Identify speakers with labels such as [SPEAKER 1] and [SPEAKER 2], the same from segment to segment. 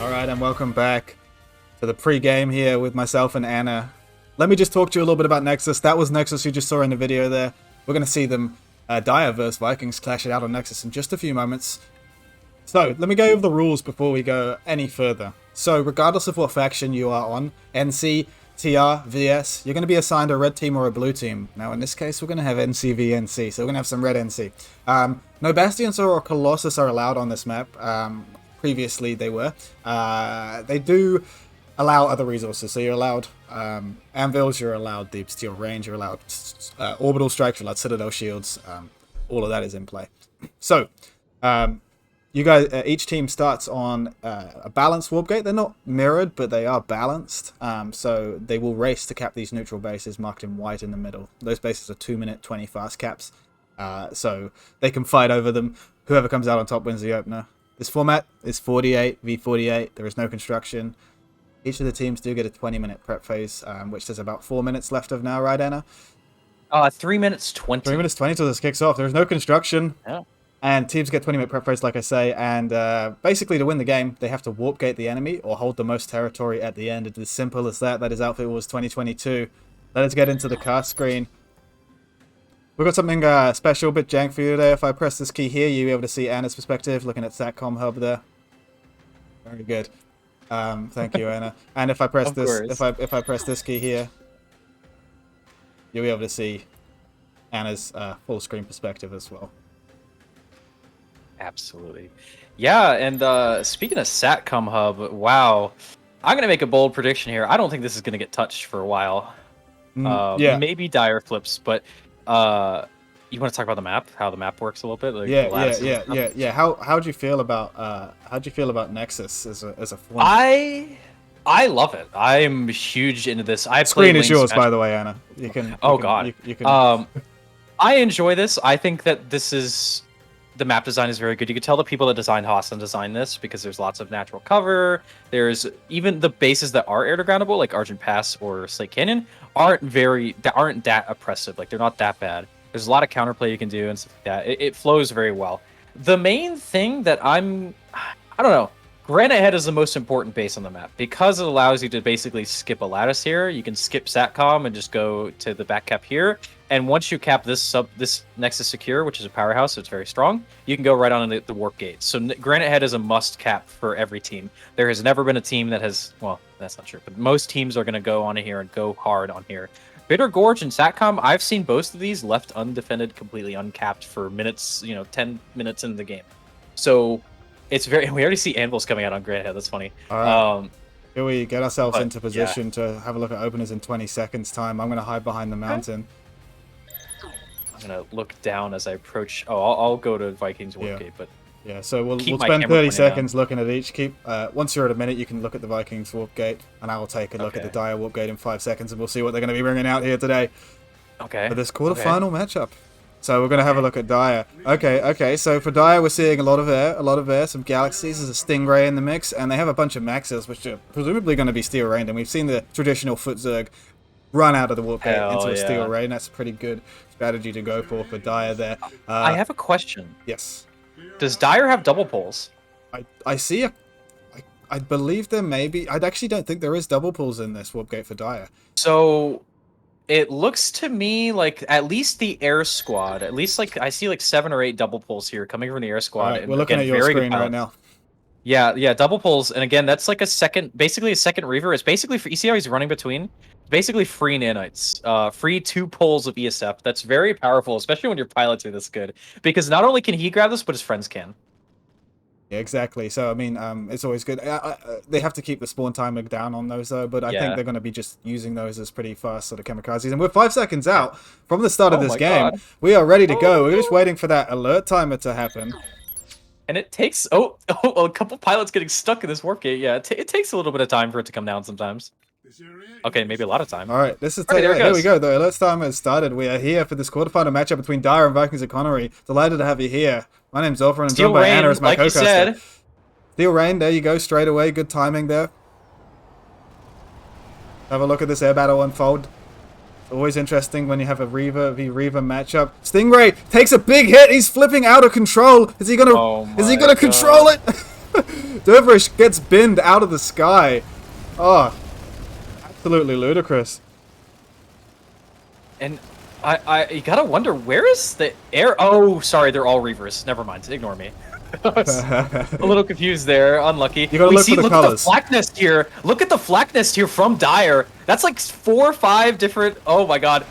[SPEAKER 1] Alright, and welcome back to the pre-game here with myself and Anna. Let me just talk to you a little bit about Nexus. That was Nexus you just saw in the video there. We're going to see them, Dire versus Vikings, clash it out on Nexus in just a few moments. So, let me go over the rules before we go any further. So, regardless of what faction you are on, NC, TR, VS, you're going to be assigned a red team or a blue team. Now, in this case, we're going to have NC v NC, so we're going to have some red NC. No Bastions or Colossus are allowed on this map. Previously, they were. They do allow other resources, so you're allowed anvils, you're allowed deep steel range, you're allowed orbital strikes, you're allowed citadel shields. All of that is in play. So, you guys, each team starts on a balanced warp gate. They're not mirrored, but they are balanced. So they will race to cap these neutral bases marked in white in the middle. Those bases are 2-minute 20 fast caps. So they can fight over them. Whoever comes out on top wins the opener. This format is 48 v 48. There is no construction. Each of the teams do get a 20-minute prep phase, which there's about 4 minutes left of now, right, Anna?
[SPEAKER 2] 3 minutes 20.
[SPEAKER 1] 3 minutes 20 till this kicks off. There's no construction.
[SPEAKER 2] Yeah.
[SPEAKER 1] And teams get 20-minute prep phase, like I say, and basically to win the game, they have to warp gate the enemy or hold the most territory at the end. It's as simple as that. That is Outfit Wars 2022. Let us get into the cast screen. We've got something special, a bit jank for you today. If I press this key here, you'll be able to see Anna's perspective, looking at Satcom Hub there. Very good. Thank you, Anna. And if I press this, if I press this key here, you'll be able to see Anna's full screen perspective as well.
[SPEAKER 2] Absolutely. Yeah, and speaking of Satcom Hub, wow. I'm going to make a bold prediction here. I don't think this is going to get touched for a while.
[SPEAKER 1] Yeah.
[SPEAKER 2] Maybe Dire flips, but you want to talk about the map? How the map works a little bit? Like
[SPEAKER 1] Yeah. How'd you feel about Nexus as a format?
[SPEAKER 2] I love it. I'm huge into this.
[SPEAKER 1] Screen is yours, by the way, Anna. You can. You can.
[SPEAKER 2] I enjoy this. I think that this is... The map design is very good. You can tell the people that designed Hassan designed this because there's lots of natural cover. There's even the bases that are air to groundable, like Argent Pass or Slate Canyon, aren't that oppressive. Like, they're not that bad. There's a lot of counterplay you can do and stuff like that. It flows very well. The main thing that I don't know. Granite Head is the most important base on the map because it allows you to basically skip a lattice here. You can skip Satcom and just go to the back cap here. And once you cap this Nexus Secure, which is a powerhouse, so it's very strong, you can go right on the warp gate. So Granite Head is a must cap for every team. There has never been a team that has, well, that's not true, but most teams are going to go on here and go hard on here. Bitter Gorge and Satcom, I've seen both of these left undefended, completely uncapped for minutes, 10 minutes into the game. So it's we already see anvils coming out on Granite Head. That's funny.
[SPEAKER 1] All right. Here we get ourselves into position to have a look at openers in 20 seconds time. I'm going to hide behind the mountain.
[SPEAKER 2] I'm going to look down as I approach. Oh, I'll go to Vikings warp gate, but
[SPEAKER 1] yeah. So we'll spend 30 seconds looking at each. Once you're at a minute, you can look at the Vikings warp gate, and I will take a look at the Dire warp gate in 5 seconds, and we'll see what they're going to be bringing out here today.
[SPEAKER 2] Okay.
[SPEAKER 1] For this quarterfinal matchup. So we're going to have a look at Dire. Okay. So for Dire, we're seeing a lot of air, some galaxies. There's a Stingray in the mix, and they have a bunch of maxes, which are presumably going to be steel rained. And we've seen the traditional foot Zerg run out of the warp gate into a steel rain. That's a pretty good strategy to go for Dire there.
[SPEAKER 2] I have a question.
[SPEAKER 1] Yes.
[SPEAKER 2] Does Dire have double pulls?
[SPEAKER 1] I see I believe there may be. I actually don't think there is double pulls in this warp gate for Dire.
[SPEAKER 2] So it looks to me like at least the air squad, at least like I see like 7 or 8 double pulls here coming from the air squad.
[SPEAKER 1] Right, we're looking at your screen right now.
[SPEAKER 2] Yeah, double pulls, and again, that's like basically a second Reaver. It's basically, you see how he's running between? Basically free nanites, free 2 pulls of ESF. That's very powerful, especially when your pilots are this good, because not only can he grab this, but his friends can.
[SPEAKER 1] Yeah, exactly. So I mean, it's always good. They have to keep the spawn timer down on those though, but I think they're going to be just using those as pretty fast sort of kamikazes. And we're 5 seconds out from the start of this game. God. We are ready to go. We're just waiting for that alert timer to happen.
[SPEAKER 2] And it takes a couple pilots getting stuck in this warp gate. Yeah, it takes a little bit of time for it to come down sometimes. Okay, maybe a lot of time.
[SPEAKER 1] All right, this is here we go. The alert timer has started. We are here for this quarterfinal matchup between Dire and Vikings of Connery. Delighted to have you here. My name's Zulfur, and I'm joined by Anna as my co-caster. Steel Rain, there you go, straight away. Good timing there. Have a look at this air battle unfold. Always interesting when you have a Reaver v Reaver matchup. Stingray takes a big hit. He's flipping out of control. Is he gonna control it? Dervish gets binned out of the sky. Oh, absolutely ludicrous.
[SPEAKER 2] And you gotta wonder, where is the air? Oh, sorry, they're all Reavers. Never mind, ignore me. I was a little confused there. Unlucky.
[SPEAKER 1] You gotta look for the
[SPEAKER 2] Look
[SPEAKER 1] colors.
[SPEAKER 2] at the flak nest here. Look at the flak nest here from Dire. That's like 4 or 5 different. Oh my god.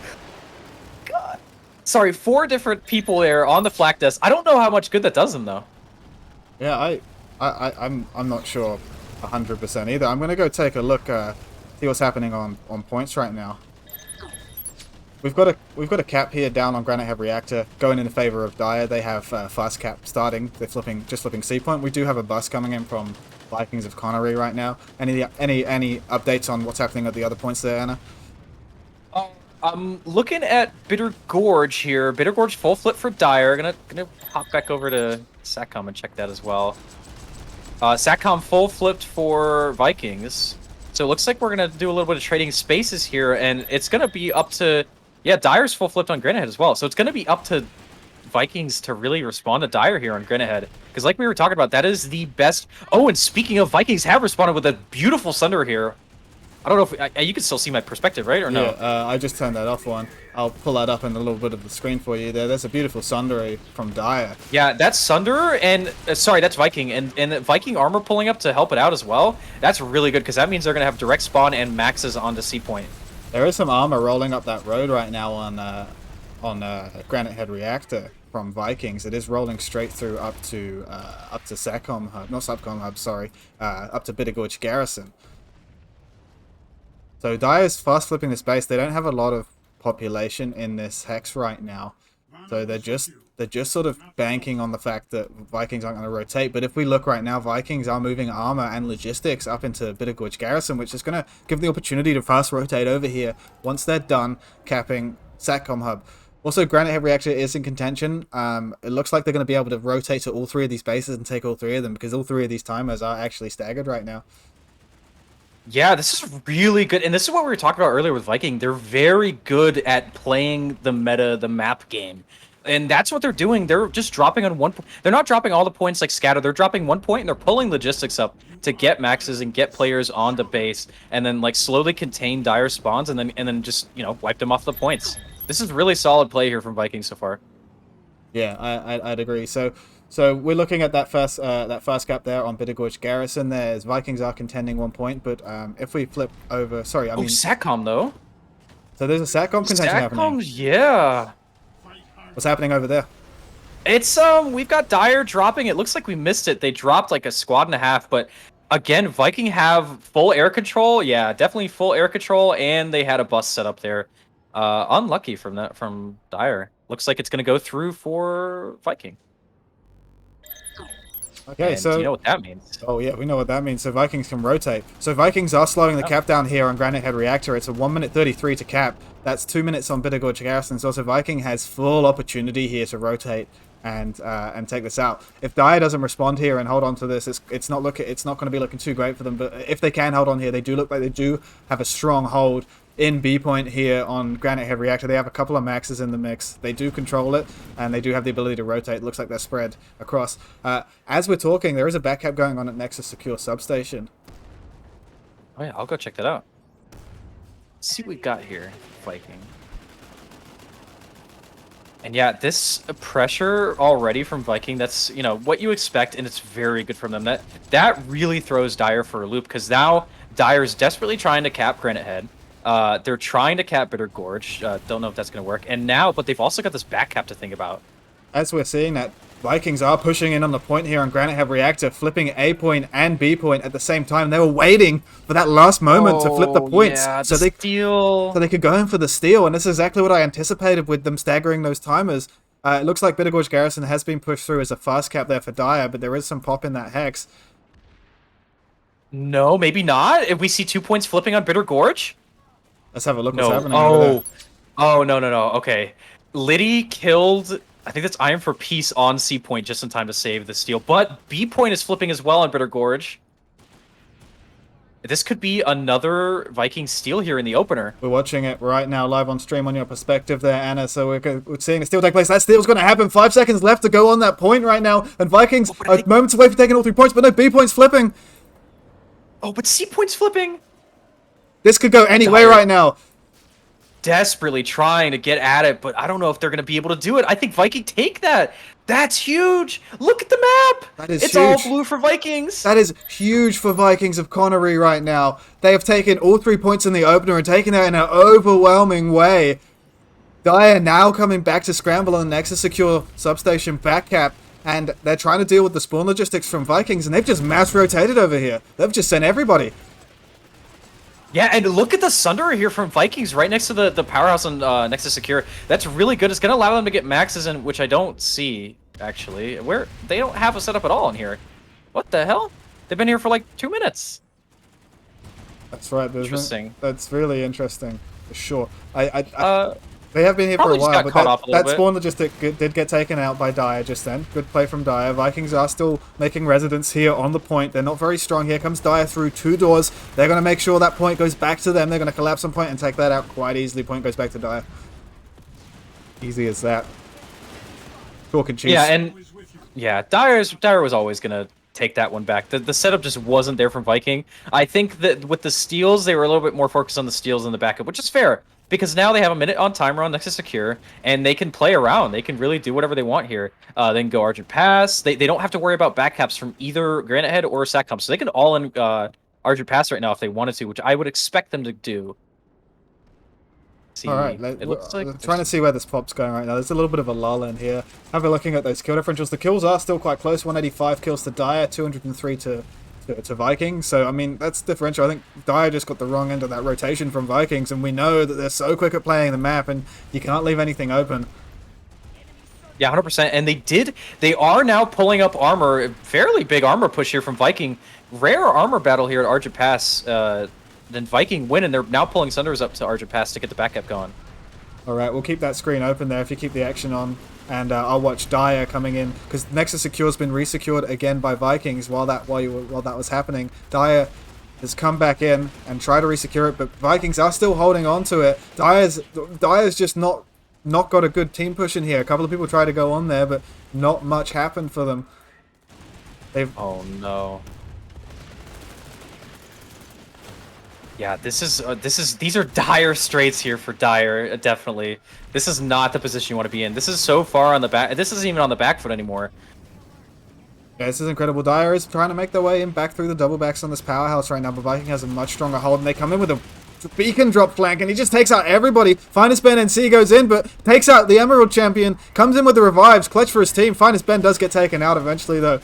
[SPEAKER 2] God. Sorry, 4 different people there on the flak nest. I don't know how much good that does them though.
[SPEAKER 1] Yeah, I'm not sure 100% either. I'm gonna go take a look, see what's happening on points right now. We've got a cap here down on Granite Head Reactor going in favor of Dire. They have fast cap starting. They're just flipping C point. We do have a bus coming in from Vikings of Connery right now. Any updates on what's happening at the other points there, Anna?
[SPEAKER 2] I'm looking at Bitter Gorge here. Bitter Gorge full flip for Dire. Gonna hop back over to Satcom and check that as well. Satcom full flipped for Vikings. So it looks like we're gonna do a little bit of trading spaces here, and it's gonna be up to Dire's full flipped on Granite Head as well. So it's gonna be up to Vikings to really respond to Dire here on Granite Head. Because like we were talking about, that is the best. Oh, and speaking of, Vikings have responded with a beautiful Sunder here. I don't know if you can still see my perspective, right, or no?
[SPEAKER 1] Yeah, I just turned that off one. I'll pull that up in a little bit of the screen for you there. There's a beautiful Sunder from Dire.
[SPEAKER 2] Yeah, that's Sunder, and sorry, that's Viking, and Viking armor pulling up to help it out as well. That's really good, because that means they're going to have direct spawn and maxes onto C point.
[SPEAKER 1] There is some armor rolling up that road right now on Granite Head Reactor from Vikings. It is rolling straight through up to Satcom Hub, not Subcom Hub, sorry, up to Bitter Gorge Garrison. So Dire's fast flipping this base. They don't have a lot of population in this hex right now, so they're just sort of banking on the fact that Vikings aren't going to rotate. But if we look right now, Vikings are moving armor and logistics up into Bitter Gorge Garrison, which is going to give the opportunity to fast rotate over here once they're done capping Satcom Hub. Also, Granite Head Reactor is in contention. It looks like they're going to be able to rotate to all 3 of these bases and take all 3 of them, because all 3 of these timers are actually staggered right now.
[SPEAKER 2] Yeah, this is really good, and this is what we were talking about earlier with Viking. They're very good at playing the meta, the map game, and that's what they're doing. They're just dropping on one. They're not dropping all the points like Scatter. They're dropping 1 point, and they're pulling logistics up to get maxes and get players on the base, and then like slowly contain Dire spawns, and then just wipe them off the points. This is really solid play here from Vikings so far.
[SPEAKER 1] Yeah, I'd agree. So we're looking at that first cap there on Bitter Gorge Garrison. There's Vikings are contending 1 point, but if we flip over, sorry, I mean
[SPEAKER 2] Satcom though.
[SPEAKER 1] So there's a Satcom contention happening.
[SPEAKER 2] Yeah.
[SPEAKER 1] What's happening over there?
[SPEAKER 2] It's we've got Dire dropping. It looks like we missed it. They dropped like a squad and a half, but again, Viking have full air control. Yeah, definitely full air control, and they had a bus set up there. Unlucky from Dire. Looks like it's gonna go through for Viking.
[SPEAKER 1] Okay,
[SPEAKER 2] and
[SPEAKER 1] so
[SPEAKER 2] do you know what that means?
[SPEAKER 1] Oh yeah, we know what that means. So Vikings can rotate. So Vikings are slowing the cap down here on Granite Head Reactor. It's a 1:33 to cap. That's 2 minutes on Bitter Gorge Garrison. So also Viking has full opportunity here to rotate and take this out. If Dire doesn't respond here and hold on to this, it's not going to be looking too great for them. But if they can hold on here, they do look like they do have a strong hold in B point here on Granite Head Reactor. They have a couple of maxes in the mix. They do control it, and they do have the ability to rotate. It looks like they're spread across. As we're talking, there is a back cap going on at Nexus Secure Substation.
[SPEAKER 2] Oh yeah, I'll go check that out. Let's see what we got here, Viking. And yeah, this pressure already from Viking, that's what you expect, and it's very good from them. That really throws Dire for a loop, because now Dire's desperately trying to cap Granite Head. They're trying to cap Bitter Gorge. Don't know if that's going to work. And now, but they've also got this back cap to think about.
[SPEAKER 1] As we're seeing that, Vikings are pushing in on the point here on Granite Head Reactor, flipping A point and B point at the same time. They were waiting for that last moment to flip the points,
[SPEAKER 2] yeah,
[SPEAKER 1] so they could go in for the steal. And this is exactly what I anticipated with them staggering those timers. It looks like Bitter Gorge Garrison has been pushed through as a fast cap there for Dire, but there is some pop in that hex.
[SPEAKER 2] No, maybe not. If we see 2 points flipping on Bitter Gorge.
[SPEAKER 1] Let's have a look what's happening over there.
[SPEAKER 2] Oh, no. Okay. Liddy killed, I think that's Iron for Peace on C point just in time to save the steal. But B point is flipping as well on Bitter Gorge. This could be another Viking steal here in the opener.
[SPEAKER 1] We're watching it right now live on stream on your perspective there, Anna. So we're seeing a steal take place. That steal's going to happen. 5 seconds left to go on that point right now. And Vikings are moments away from taking all 3 points, but no, B point's flipping.
[SPEAKER 2] Oh, but C point's flipping.
[SPEAKER 1] This could go any way right now.
[SPEAKER 2] Desperately trying to get at it, but I don't know if they're going to be able to do it. I think Viking take that. That's huge. Look at the map.
[SPEAKER 1] That is
[SPEAKER 2] it's
[SPEAKER 1] huge.
[SPEAKER 2] all blue for Vikings.
[SPEAKER 1] That is huge for Vikings of Connery right now. They have taken all 3 points in the opener and taken it in an overwhelming way. Dire now coming back to scramble on the Nexus Secure substation back cap, and they're trying to deal with the spawn logistics from Vikings, and they've just mass rotated over here. They've just sent everybody.
[SPEAKER 2] Yeah, and look at the Sunderer here from Vikings right next to the powerhouse on Nexus Secure. That's really good. It's going to allow them to get maxes in, which I don't see, actually. Where they don't have a setup at all in here. What the hell? They've been here for like 2 minutes.
[SPEAKER 1] That's right, isn't
[SPEAKER 2] Interesting.
[SPEAKER 1] it? That's really interesting, for sure. They have been here for a while, but that spawn logistic did get taken out by Dire just then. Good play from Dire. Vikings are still making residence here on the point. They're not very strong. Here comes Dire through 2 doors. They're going to make sure that point goes back to them. They're going to collapse on point and take that out quite easily. Point goes back to Dire. Easy as that. Chalk and cheese.
[SPEAKER 2] Yeah, and Dire was always going to take that one back. The setup just wasn't there from Viking. I think that with the steals, they were a little bit more focused on the steals and the backup, which is fair. Because now they have a minute on timer on Nexus Secure, and they can play around. They can really do whatever they want here. They can go Argent Pass. They don't have to worry about backcaps from either Granite Head or Satcom. So they can all in Argent Pass right now if they wanted to, which I would expect them to do.
[SPEAKER 1] All right, it looks like trying to see where this pop's going right now. There's a little bit of a lull in here. Have a looking at those kill differentials. The kills are still quite close. 185 kills to Dire, 203 to Vikings. So, I mean, that's differential. I think Dire just got the wrong end of that rotation from Vikings, and we know that they're so quick at playing the map, and you can't leave anything open.
[SPEAKER 2] Yeah, 100%. And they are now pulling up armor. Fairly big armor push here from Viking. Rare armor battle here at Argent Pass. Then Viking win, and they're now pulling Sunderers up to Argent Pass to get the backup going. All
[SPEAKER 1] right, we'll keep that screen open there if you keep the action on. And I'll watch Dire coming in, because Nexus Secure's been resecured again by Vikings while that was happening. Dire has come back in and tried to resecure it, but Vikings are still holding on to it. Dire's just not got a good team push in here. A couple of people tried to go on there, but not much happened for them.
[SPEAKER 2] Oh no. Yeah, these are dire straits here for Dire, definitely. This is not the position you want to be in. This is so far on the back. This isn't even on the back foot anymore.
[SPEAKER 1] Yeah, this is incredible. Dire is trying to make their way in back through the double backs on this powerhouse right now, but Viking has a much stronger hold, and they come in with a beacon drop flank, and he just takes out everybody. Finest Ben NC goes in, but takes out the Emerald Champion, comes in with the revives, clutch for his team. Finest Ben does get taken out eventually, though.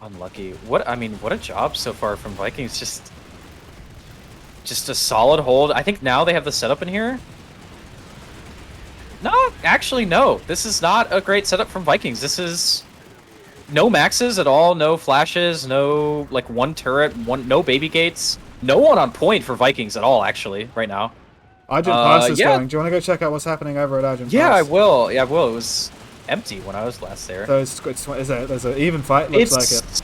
[SPEAKER 2] Unlucky. What a job so far from Vikings. Just a solid hold. I think now they have the setup in here. No, actually, no. This is not a great setup from Vikings. This is no maxes at all, no flashes, no like one turret, no baby gates, no one on point for Vikings at all. Actually, right now.
[SPEAKER 1] Argent Pass is going. Do you want to go check out what's happening over at Argent Pass?
[SPEAKER 2] Yeah, I will. Yeah, I will. It was empty when I was last there.
[SPEAKER 1] So there's an even fight. Looks like it.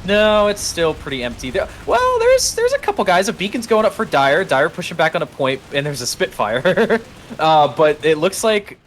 [SPEAKER 2] No, it's still pretty empty. Well, there's a couple guys. A beacon's going up for Dire. Dire pushing back on a point, and there's a Spitfire. But it looks like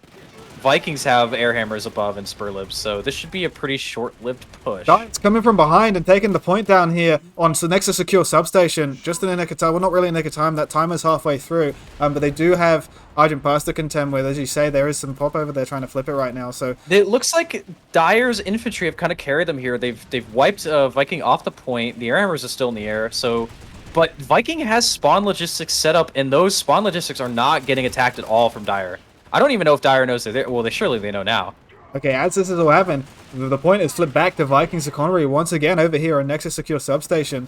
[SPEAKER 2] Vikings have air hammers above and spur libs, so this should be a pretty short-lived push.
[SPEAKER 1] Dire's coming from behind and taking the point down here on the Nexus Secure substation, just in a nick of time. Well, not really a nick of time. That timer's halfway through, but they do have Argent Pass to contend with. As you say, there is some pop over there trying to flip it right now. So
[SPEAKER 2] it looks like Dire's infantry have kind of carried them here. They've wiped Viking off the point. The air hammers are still in the air, so. But Viking has spawn logistics set up, and those spawn logistics are not getting attacked at all from Dire. I don't even know if Dire knows they're there. Well, surely they know now.
[SPEAKER 1] Okay, as this has all happened, the point is flipped back to Vikings of Connery once again over here on Nexus Secure Substation.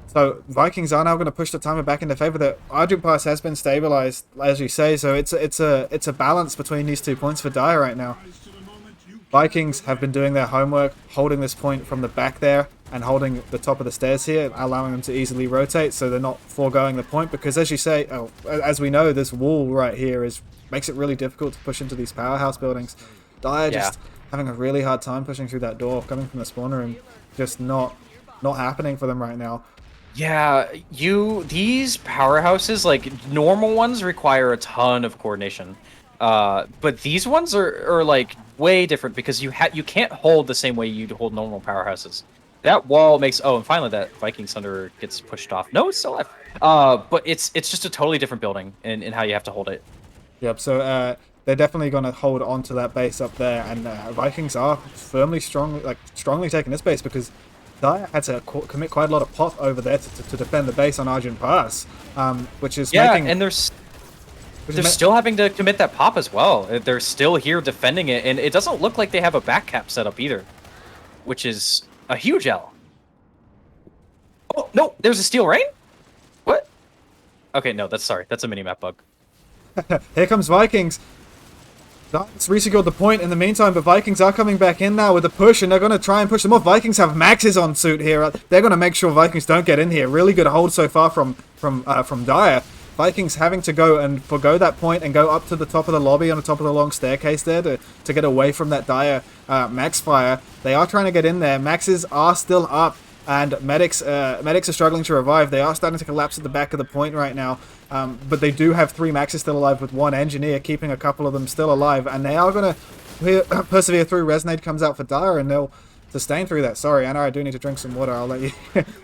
[SPEAKER 1] So Vikings are now going to push the timer back into favor. The Argent Pass has been stabilized, as you say, so it's a balance between these 2 points for Dire right now. Vikings have been doing their homework, holding this point from the back there, and holding the top of the stairs here, allowing them to easily rotate, so they're not foregoing the point, because as you say, as we know, this wall right here makes it really difficult to push into these powerhouse buildings. Dire just having a really hard time pushing through that door, coming from the spawn room, just not not happening for them right now.
[SPEAKER 2] Yeah, these powerhouses, like normal ones, require a ton of coordination. But these ones are like way different because you can't hold the same way you'd hold normal powerhouses. That wall makes and finally that Viking Thunder gets pushed off. No, it's still alive. But it's just a totally different building in how you have to hold it.
[SPEAKER 1] Yep, so they're definitely going to hold on to that base up there, and Vikings are strongly taking this base because Dire had to commit quite a lot of pop over there to defend the base on Argent Pass, which is making...
[SPEAKER 2] and they're still having to commit that pop as well. They're still here defending it, and it doesn't look like they have a back cap set up either, which is a huge L. Oh, no, there's a Steel Rain? What? Okay, no, that's a mini-map bug.
[SPEAKER 1] Here comes Vikings. That's resecured the point in the meantime, but Vikings are coming back in now with a push, and they're going to try and push them off. Vikings have maxes on suit here. They're going to make sure Vikings don't get in here. Really good hold so far from Dire. Vikings having to go and forgo that point and go up to the top of the lobby on the top of the long staircase there to get away from that Dire max fire. They are trying to get in there. Maxes are still up, and medics are struggling to revive. They are starting to collapse at the back of the point right now, but they do have 3 maxes still alive with 1 engineer, keeping a couple of them still alive, and they are going to persevere through. Resonade comes out for Dire, and they'll sustain through that. Sorry, Anna, I do need to drink some water. I'll let you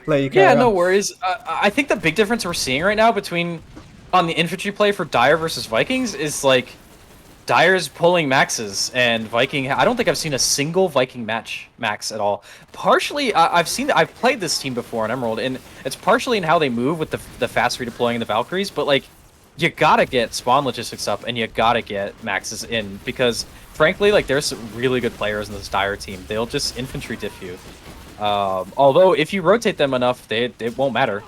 [SPEAKER 1] let you carry on.
[SPEAKER 2] No worries. I think the big difference we're seeing right now on the infantry play for Dire versus Vikings is like Dire's pulling maxes and Viking. I don't think I've seen a single Viking max at all. Partially, I've played this team before on Emerald, and it's partially in how they move with the fast redeploying the Valkyries. But like, you gotta get spawn logistics up, and you gotta get maxes in because, frankly, like there's some really good players in this Dire team. They'll just infantry diff you. Although if you rotate them enough, it won't matter.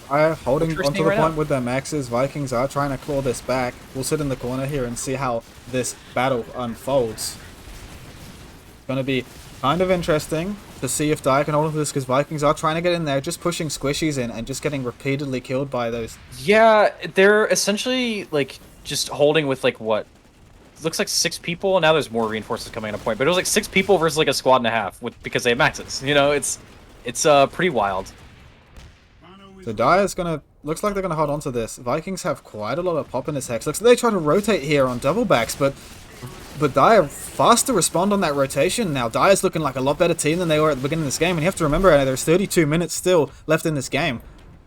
[SPEAKER 1] Holding onto the point with their maxes. Vikings are trying to claw this back. We'll sit in the corner here and see how this battle unfolds. It's going to be kind of interesting to see if Dire can hold on to this because Vikings are trying to get in there, just pushing squishies in and just getting repeatedly killed by those.
[SPEAKER 2] Yeah, they're essentially like just holding with like what looks like 6 people. Now there's more reinforcements coming on a point, but it was like 6 people versus like a squad and a half because they have maxes. You know, it's pretty wild.
[SPEAKER 1] So Dire's looks like they're gonna hold on to this. Vikings have quite a lot of pop in this hex. Looks like they try to rotate here on double backs, but Dire fast to respond on that rotation now. Dire's looking like a lot better team than they were at the beginning of this game, and you have to remember there's 32 minutes still left in this game.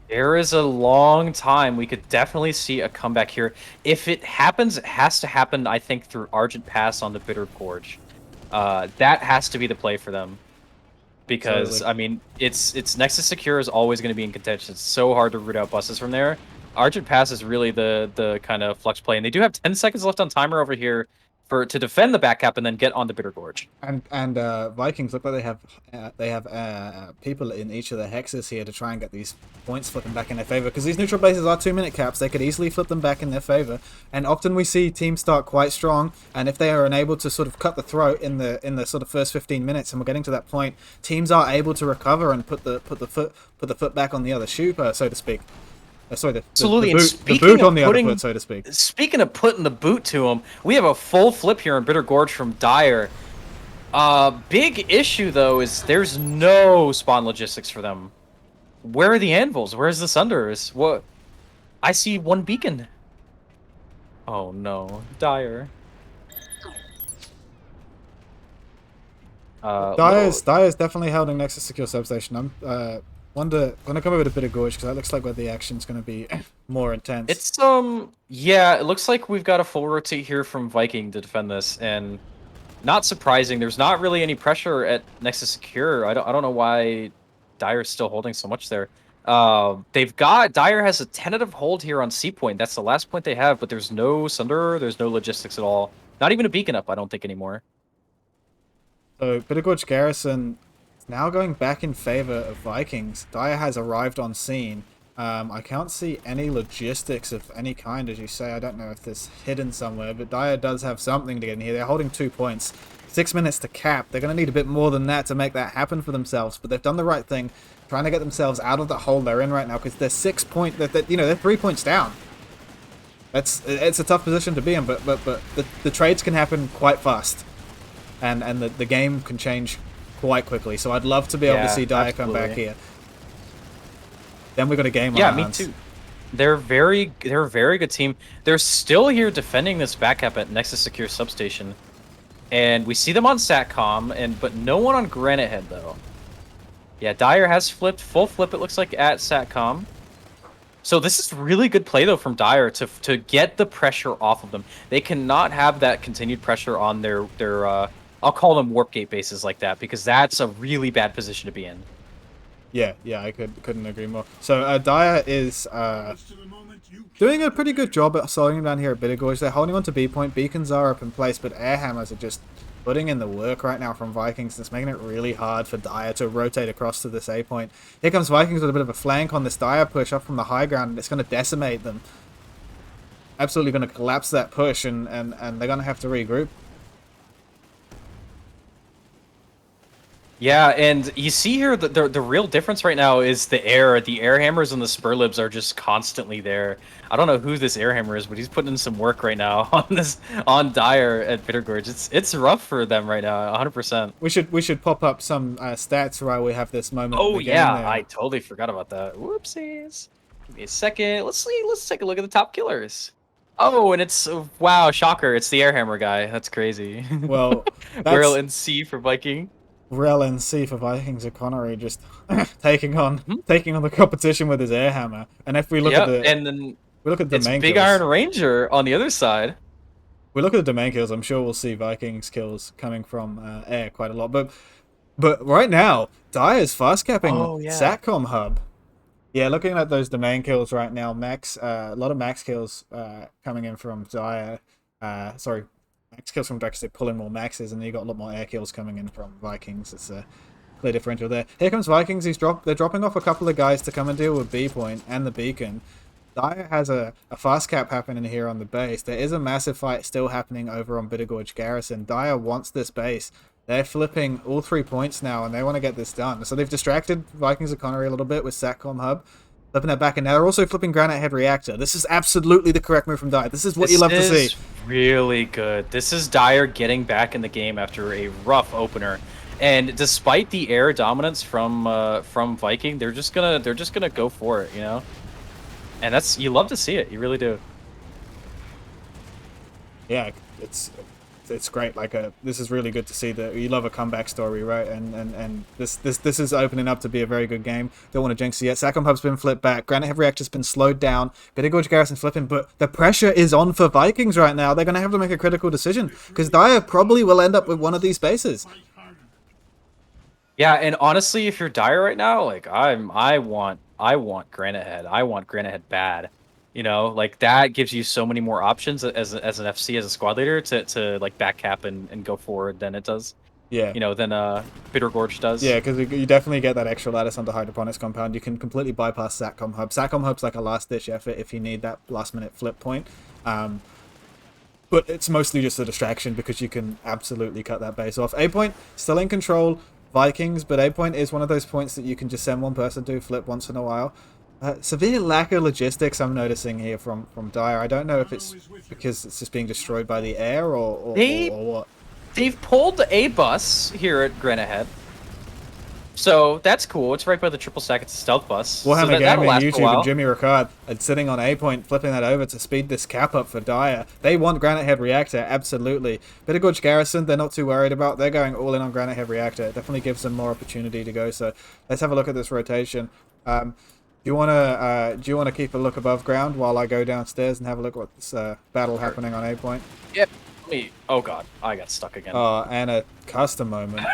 [SPEAKER 2] There is a long time. We could definitely see a comeback here. If it happens, it has to happen, I think, through Argent Pass on the Bitter Gorge. That has to be the play for them. Because, totally. I mean, it's Nexus Secure is always going to be in contention. It's so hard to root out buses from there. Argent Pass is really the kind of flux play. And they do have 10 seconds left on timer over here to defend the back cap and then get on the Bitter Gorge.
[SPEAKER 1] And Vikings look like they have people in each of the hexes here to try and get these points flipping back in their favor, because these neutral bases are 2-minute caps. They could easily flip them back in their favor, and often we see teams start quite strong, and if they are unable to sort of cut the throat in the sort of first 15 minutes, and we're getting to that point, teams are able to recover and put the foot back on the other shoe, so to speak. Sorry,
[SPEAKER 2] Absolutely.
[SPEAKER 1] the boot on the other foot, so to speak.
[SPEAKER 2] Speaking of putting the boot to him, we have a full flip here in Bitter Gorge from Dire. Big issue, though, is there's no spawn logistics for them. Where are the anvils? Where's the Sunders? What? I see 1 beacon. Oh, no. Dire.
[SPEAKER 1] Dire's definitely holding Nexus Secure Substation. I'm gonna come over to Bitter Gorge because that looks like where the action's gonna be more intense.
[SPEAKER 2] It's yeah, it looks like we've got a full rotate here from Viking to defend this, and not surprising. There's not really any pressure at Nexus Secure. I don't know why Dire's still holding so much there. Dire has a tentative hold here on C point. That's the last point they have, but there's no Sunder, there's no logistics at all. Not even a beacon up, I don't think, anymore.
[SPEAKER 1] So Bitter Gorge Garrison now going back in favor of Vikings. Dire has arrived on scene. I can't see any logistics of any kind, as you say. I don't know if it's hidden somewhere, but Dire does have something to get in here. They're holding 2 points. 6 minutes to cap. They're going to need a bit more than that to make that happen for themselves, but they've done the right thing, trying to get themselves out of the hole they're in right now, because they're 3 points down. It's a tough position to be in, but the trades can happen quite fast, and the game can change quite quickly. So I'd love to be able to see Dire come back here. Then we've got a game on our hands.
[SPEAKER 2] Yeah, me too. They're a very good team. They're still here defending this back cap at Nexus Secure Substation. And we see them on Satcom, but no one on Granite Head, though. Yeah, Dire has flipped, full flip, it looks like, at Satcom. So this is really good play, though, from Dire to get the pressure off of them. They cannot have that continued pressure on their I'll call them warp gate bases like that, because that's a really bad position to be in.
[SPEAKER 1] Yeah, I couldn't agree more. So Dire is doing a pretty good job at slowing them down here at Bittergorge. They're holding on to B point. Beacons are up in place, but air hammers are just putting in the work right now from Vikings. It's making it really hard for Dire to rotate across to this A point. Here comes Vikings with a bit of a flank on this Dire push up from the high ground, and it's going to decimate them. Absolutely going to collapse that push, and they're going to have to regroup.
[SPEAKER 2] Yeah, and you see here the real difference right now is the air. The air hammers and the spur libs are just constantly there. I don't know who this air hammer is, but he's putting in some work right now on Dire at Bittergorge. It's rough for them right now, 100%.
[SPEAKER 1] We should pop up some stats while we have this moment.
[SPEAKER 2] Oh yeah, I totally forgot about that. Whoopsies. Give me a second. Let's see. Let's take a look at the top killers. Oh, and it's wow, shocker! It's the air hammer guy. That's crazy.
[SPEAKER 1] Well,
[SPEAKER 2] Whirl and C for Viking.
[SPEAKER 1] Rel and C for Vikings of Connery just taking on the competition with his air hammer. And if we look at the domain
[SPEAKER 2] Big
[SPEAKER 1] kills,
[SPEAKER 2] Iron Ranger on the other side.
[SPEAKER 1] We look at the domain kills. I'm sure we'll see Vikings kills coming from air quite a lot. But right now, Dire's fast capping Satcom hub. Yeah, looking at those domain kills right now, a lot of max kills coming in from Dire. Sorry. Max kills from Dire because they pull in more maxes, and then you got a lot more air kills coming in from Vikings. It's a clear differential there. Here comes Vikings. They're dropping off a couple of guys to come and deal with B point and the beacon. Dire has a fast cap happening here on the base. There is a massive fight still happening over on Bittergorge Garrison. Dire wants this base. They're flipping all 3 points now, and they want to get this done. So they've distracted Vikings of Connery a little bit with Satcom hub. Flipping that back, and now they're also flipping Granite Head Reactor. This is absolutely the correct move from Dire. This is what you love to see.
[SPEAKER 2] This is really good. This is Dire getting back in the game after a rough opener, and despite the air dominance from Viking, they're just gonna go for it, you know. And you love to see it. You really do.
[SPEAKER 1] Yeah, it's great. Like this is really good to see. That you love a comeback story, right? And this is opening up to be a very good game. Don't want to jinx it yet. Satcom hub's been flipped back. Granite Head Reactor's been slowed down. Bittergorge Garrison flipping, but the pressure is on for Vikings right now. They're going to have to make a critical decision because Dire probably will end up with one of these bases.
[SPEAKER 2] Yeah, and honestly, if you're Dire right now, like I want Granite Head. I want Granite Head bad. You know, like that gives you so many more options as an FC, as a squad leader to like back cap and go forward than it does.
[SPEAKER 1] Yeah.
[SPEAKER 2] You know, than Bittergorge does.
[SPEAKER 1] Yeah, because you definitely get that extra lattice onto hydroponics compound. You can completely bypass Satcom hub. Satcom hub's like a last ditch effort if you need that last minute flip point. But it's mostly just a distraction because you can absolutely cut that base off. A point still in control, Vikings, but A point is one of those points that you can just send one person to flip once in a while. Severe lack of logistics I'm noticing here from Dire. I don't know if it's because it's just being destroyed by the air or what.
[SPEAKER 2] They've pulled the A bus here at Granite Head. So that's cool. It's right by the triple stack. It's a stealth bus.
[SPEAKER 1] Warhammer
[SPEAKER 2] so
[SPEAKER 1] Gaming, YouTube, and Jimmy Ricard are sitting on A point, flipping that over to speed this cap up for Dire. They want Granite Head Reactor, absolutely. Bittergorge Garrison, they're not too worried about. They're going all in on Granite Head Reactor. It definitely gives them more opportunity to go. So let's have a look at this rotation. Do you wanna keep a look above ground while I go downstairs and have a look at what's battle happening on A point?
[SPEAKER 2] Yep. Oh god, I got stuck again.
[SPEAKER 1] Oh, and a custom moment.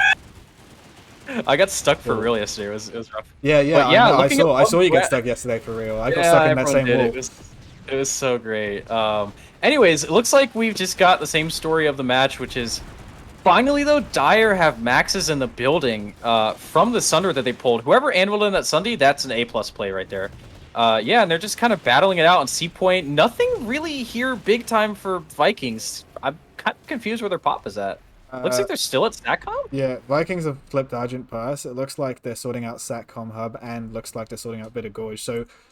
[SPEAKER 2] I got stuck for real yesterday. It was rough.
[SPEAKER 1] Yeah, I saw you get stuck yesterday for real. I got stuck in that same wall.
[SPEAKER 2] It was so great. Anyways, it looks like we've just got the same story of the match, which is finally though Dire have maxes in the building from the Sunder that they pulled. Whoever anviled in that Sunday, that's an A+ play right there. Yeah, and they're just kind of battling it out on C point. Nothing really here big time for Vikings. I'm kind of confused where their pop is at. Looks like they're still at Satcom?
[SPEAKER 1] Yeah, Vikings have flipped Argent Pass. It looks like they're sorting out Satcom Hub and looks like they're sorting out Bittergorge.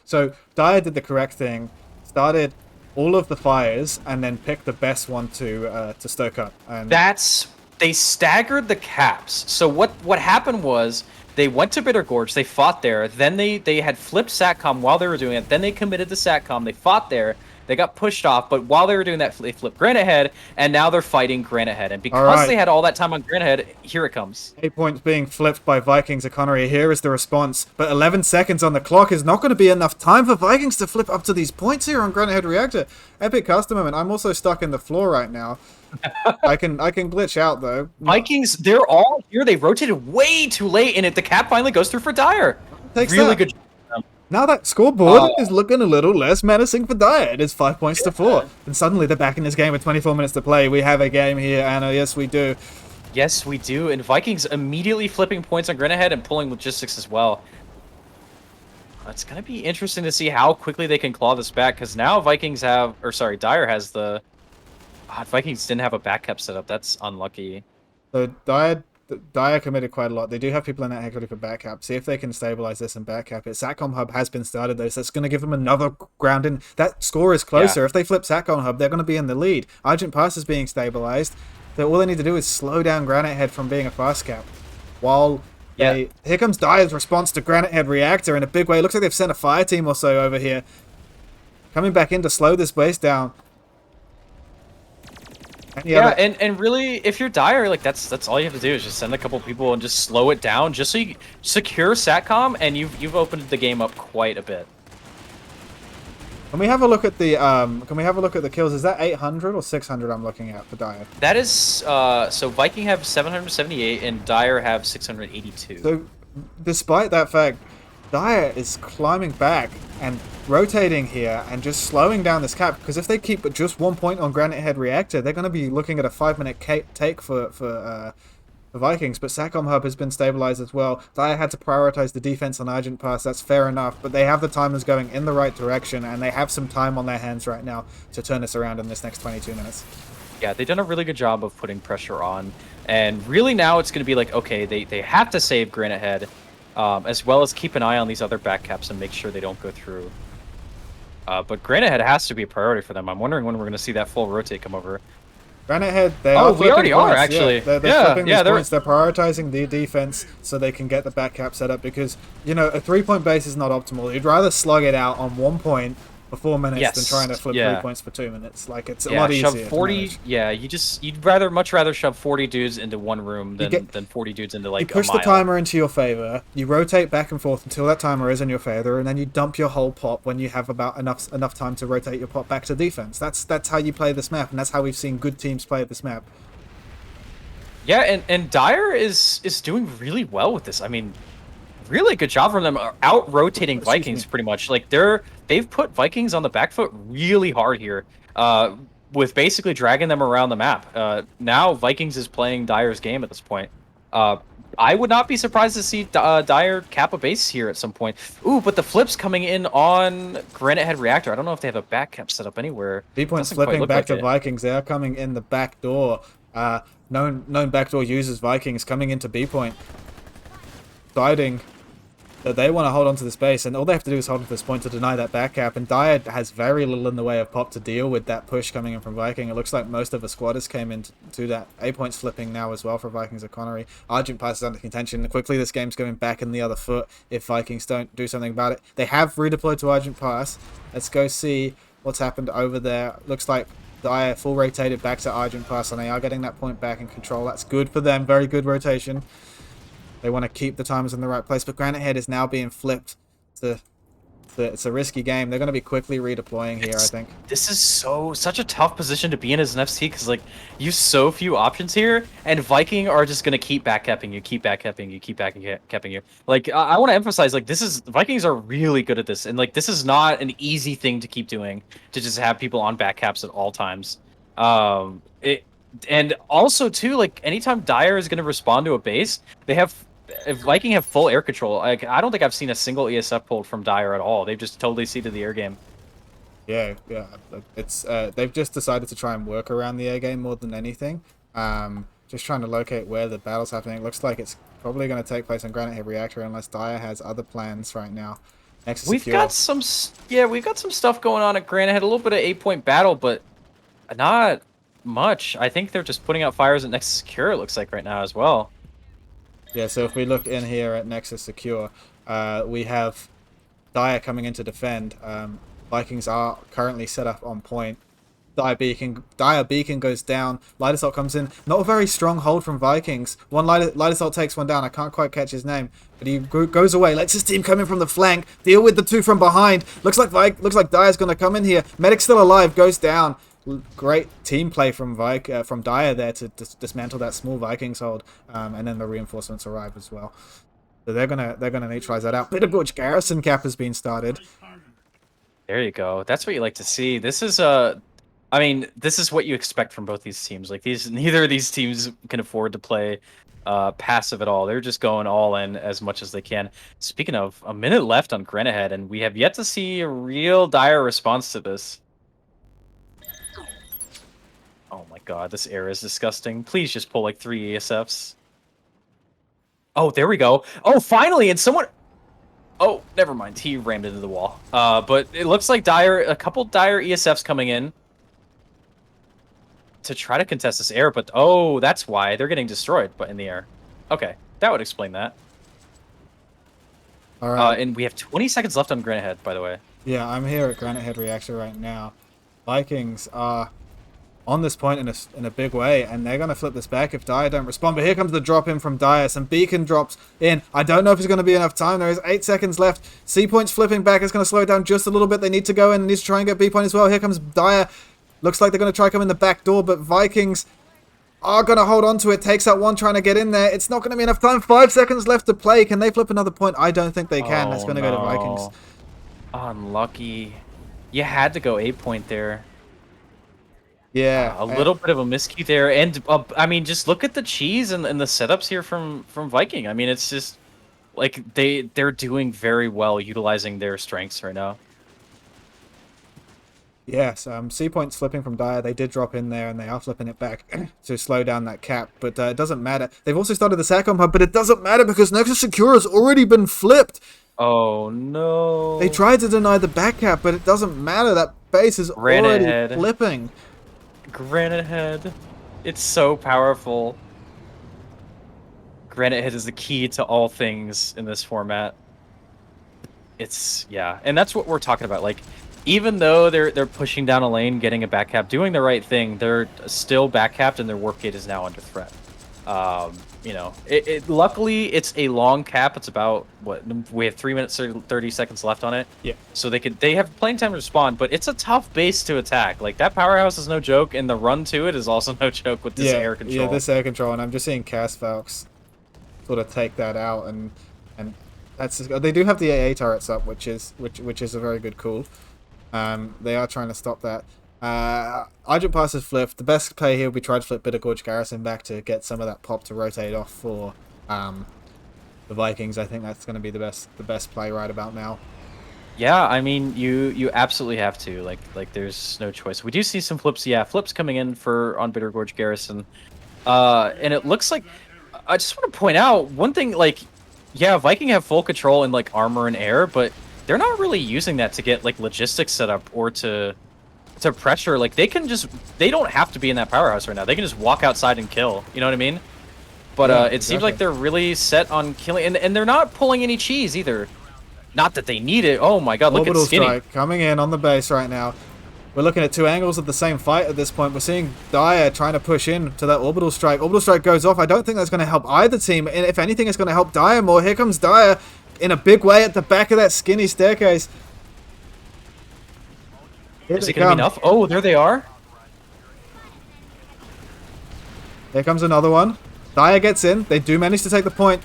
[SPEAKER 1] So Dire did the correct thing, started all of the fires, and then picked the best one to stoke up. And
[SPEAKER 2] That's they staggered the caps. So what happened was they went to Bitter Gorge, they fought there, then they had flipped Satcom while they were doing it, then they committed to Satcom, they fought there, they got pushed off, but while they were doing that, they flipped Granite Head, and now they're fighting Granite Head. And because they had all that time on Granite Head, here it comes.
[SPEAKER 1] 8 points being flipped by Vikings at Connery. Here is the response. But 11 seconds on the clock is not going to be enough time for Vikings to flip up to these points here on Granite Head Reactor. Epic custom moment. I'm also stuck in the floor right now. I can glitch out though.
[SPEAKER 2] Vikings, they're all here. They rotated way too late, and the cap finally goes through for Dire.
[SPEAKER 1] Takes
[SPEAKER 2] really
[SPEAKER 1] that.
[SPEAKER 2] good.
[SPEAKER 1] Now that scoreboard is looking a little less menacing for Dire. It is 5 points to 4. And suddenly they're back in this game with 24 minutes to play. We have a game here, Anna. Yes, we do.
[SPEAKER 2] Yes, we do. And Vikings immediately flipping points on Granite Head and pulling logistics as well. It's going to be interesting to see how quickly they can claw this back, because now Dire has the... Vikings didn't have a back cap set up. That's unlucky.
[SPEAKER 1] So Dire committed quite a lot. They do have people in that equity for back cap. See if they can stabilize this and back cap it. Satcom Hub has been started though, so it's going to give them another ground in. That score is closer. Yeah. If they flip Satcom Hub, they're going to be in the lead. Argent Pass is being stabilized. So all they need to do is slow down Granite Head from being a fast cap. While here comes Dire's response to Granite Head Reactor in a big way. It looks like they've sent a fire team or so over here. Coming back in to slow this base down.
[SPEAKER 2] And really, if you're Dire, like that's all you have to do is just send a couple people and just slow it down, just so you secure Satcom, and you've opened the game up quite a bit.
[SPEAKER 1] Can we have a look at the kills? Is that 800 or 600 I'm looking at for Dire?
[SPEAKER 2] That is so Viking have 778 and Dire have 682.
[SPEAKER 1] So despite that fact, Dire is climbing back and rotating here and just slowing down this cap, because if they keep just 1 point on Granite Head Reactor, they're going to be looking at a 5-minute take for Vikings. But Satcom Hub has been stabilized as well. Dire had to prioritize the defense on Argent Pass. That's fair enough, but they have the timers going in the right direction, and they have some time on their hands right now to turn this around in this next 22 minutes.
[SPEAKER 2] Yeah, they've done a really good job of putting pressure on, and really now it's going to be like, okay, they have to save Granite Head, as well as keep an eye on these other back caps and make sure they don't go through. But Granite Head has to be a priority for them. I'm wondering when we're going to see that full rotate come over.
[SPEAKER 1] Granite Head, we already
[SPEAKER 2] are, actually.
[SPEAKER 1] Yeah, they're flipping these points. They're prioritizing the defense so they can get the back cap set up, because, you know, a 3-point base is not optimal. You'd rather slug it out on 1 point for 4 minutes than trying to flip 3 points for 2 minutes. Like, it's a lot easier.
[SPEAKER 2] Shove 40. Yeah, you'd much rather shove 40 dudes into one room than 40 dudes into like a mile.
[SPEAKER 1] You push the timer into your favor. You rotate back and forth until that timer is in your favor, and then you dump your whole pop when you have about enough time to rotate your pop back to defense. That's how you play this map, and that's how we've seen good teams play this map.
[SPEAKER 2] Yeah, and Dire is doing really well with this. I mean, really good job from them, out rotating Vikings pretty much. Like they've put Vikings on the back foot really hard here, with basically dragging them around the map. Now Vikings is playing Dire's game at this point. I would not be surprised to see Dire cap a base here at some point. Ooh, but the flips coming in on Granite Head Reactor. I don't know if they have a back cap set up anywhere.
[SPEAKER 1] B-point's flipping back to Vikings. They are coming in the back door. Known backdoor users, Vikings coming into B-point, deciding that they want to hold on to the space, and all they have to do is hold on to this point to deny that back cap, and Dire has very little in the way of pop to deal with that push coming in from Viking. It looks like most of the squatters came into that. A-point's flipping now as well for Vikings at Connery. Argent Pass is under contention. Quickly, this game's going back in the other foot if Vikings don't do something about it. They have redeployed to Argent Pass. Let's go see what's happened over there. Looks like Dire full rotated back to Argent Pass, and they are getting that point back in control. That's good for them. Very good rotation. They want to keep the timers in the right place, but Granite Head is now being flipped. It's a risky game. They're going to be quickly redeploying here, I think.
[SPEAKER 2] This is such a tough position to be in as an FC, because like you have so few options here, and Viking are just going to keep backcapping you, keep backcapping you, keep backcapping you. Like I want to emphasize, like Vikings are really good at this, and like this is not an easy thing to keep doing, to just have people on backcaps at all times. And also too, like anytime Dire is going to respond to a base, if Viking have full air control. Like I don't think I've seen a single ESF pulled from Dire at all. They've just totally ceded the air game.
[SPEAKER 1] Yeah. It's they've just decided to try and work around the air game more than anything. Just trying to locate where the battle's happening. It looks like it's probably going to take place on Granite Head Reactor unless Dire has other plans right now.
[SPEAKER 2] We've got some stuff going on at Granite Head. A little bit of 8-point battle, but not much. I think they're just putting out fires at Nexus Secure, it looks like right now as well.
[SPEAKER 1] Yeah, so if we look in here at Nexus Secure, we have Dire coming in to defend. Vikings are currently set up on point. Dire Beacon goes down. Light Assault comes in. Not a very strong hold from Vikings. Light Assault takes one down. I can't quite catch his name, but he goes away. Lets his team come in from the flank. Deal with the two from behind. Looks like Dire's gonna come in here. Medic's still alive. Goes down. Great team play from Dire there to dismantle that small Vikings hold, and then the reinforcements arrive as well. So they're gonna neutralize that out. Bitter Gorge Garrison cap has been started.
[SPEAKER 2] There you go. That's what you like to see. This is I mean, this is what you expect from both these teams. Like neither of these teams can afford to play passive at all. They're just going all in as much as they can. Speaking of, a minute left on Granite Head, and we have yet to see a real dire response to this. Oh my god, this air is disgusting. Please just pull like 3 ESFs. Oh, there we go. Oh, finally, and someone... Oh, never mind. He rammed into the wall. But it looks like a couple dire ESFs coming in to try to contest this air, but oh, that's why they're getting destroyed, but in the air. Okay, that would explain that.
[SPEAKER 1] All right.
[SPEAKER 2] And we have 20 seconds left on Granite Head, by the way.
[SPEAKER 1] Yeah, I'm here at Granite Head Reactor right now. Vikings are on this point in a big way, and they're going to flip this back if Dire don't respond. But here comes the drop in from Dire. Some beacon drops in. I don't know if it's going to be enough time. There is 8 seconds left. C point's flipping back. It's going to slow it down just a little bit. They need to go in and need to try and get B point as well. Here comes Dire. Looks like they're going to try to come in the back door, but Vikings are going to hold on to it. Takes out one trying to get in there. It's not going to be enough time. 5 seconds left to play. Can they flip another point? I don't think they can. That's going to go to Vikings.
[SPEAKER 2] Unlucky. You had to go 8 point there.
[SPEAKER 1] Yeah.
[SPEAKER 2] A little bit of a miscue there. And, I mean, just look at the cheese and the setups here from Viking. I mean, it's just, like, they're doing very well utilizing their strengths right now.
[SPEAKER 1] Yes, C point's flipping from Dire. They did drop in there, and they are flipping it back to slow down that cap. But it doesn't matter. They've also started the SATCOM hub, but it doesn't matter because Nexus Secure has already been flipped.
[SPEAKER 2] Oh, no.
[SPEAKER 1] They tried to deny the back cap, but it doesn't matter. That base is already flipping.
[SPEAKER 2] Granite Head. It's so powerful. Granite Head is the key to all things in this format. It's, yeah. And that's what we're talking about. Like, even though they're pushing down a lane, getting a back cap, doing the right thing, they're still back capped and their warp gate is now under threat. You know, luckily it's a long cap. It's about what we have 3 minutes 30 seconds left on it.
[SPEAKER 1] Yeah.
[SPEAKER 2] So they have plenty of time to respond, but it's a tough base to attack. Like that powerhouse is no joke, and the run to it is also no joke with this air control.
[SPEAKER 1] Yeah, this air control, and I'm just seeing Cas Falx sort of take that out, and that's they do have the AA turrets up, which is a very good call. They are trying to stop that. Argent Pass is flipped. The best play here would be try to flip Bitter Gorge Garrison back to get some of that pop to rotate off for the Vikings. I think that's going to be the best play right about now.
[SPEAKER 2] Yeah, I mean, you absolutely have to. Like there's no choice. We do see some flips. Yeah, flips coming in on Bitter Gorge Garrison. And it looks like, I just want to point out one thing, like, yeah, Viking have full control in like armor and air, but they're not really using that to get like logistics set up or to pressure. Like they don't have to be in that powerhouse right now. They can just walk outside and kill. You know what I mean? But
[SPEAKER 1] yeah,
[SPEAKER 2] it seems like they're really set on killing, and they're not pulling any cheese either. Not that they need it. Oh my god, look at Skinny.
[SPEAKER 1] Strike coming in on the base right now. We're looking at 2 angles of the same fight at this point. We're seeing Dire trying to push in to that orbital strike. Orbital strike goes off. I don't think that's going to help either team. And if anything, it's going to help Dire more. Here comes Dire in a big way at the back of that Skinny staircase.
[SPEAKER 2] Is it going to be enough? Oh, there they are.
[SPEAKER 1] Here comes another one. Dire gets in. They do manage to take the point.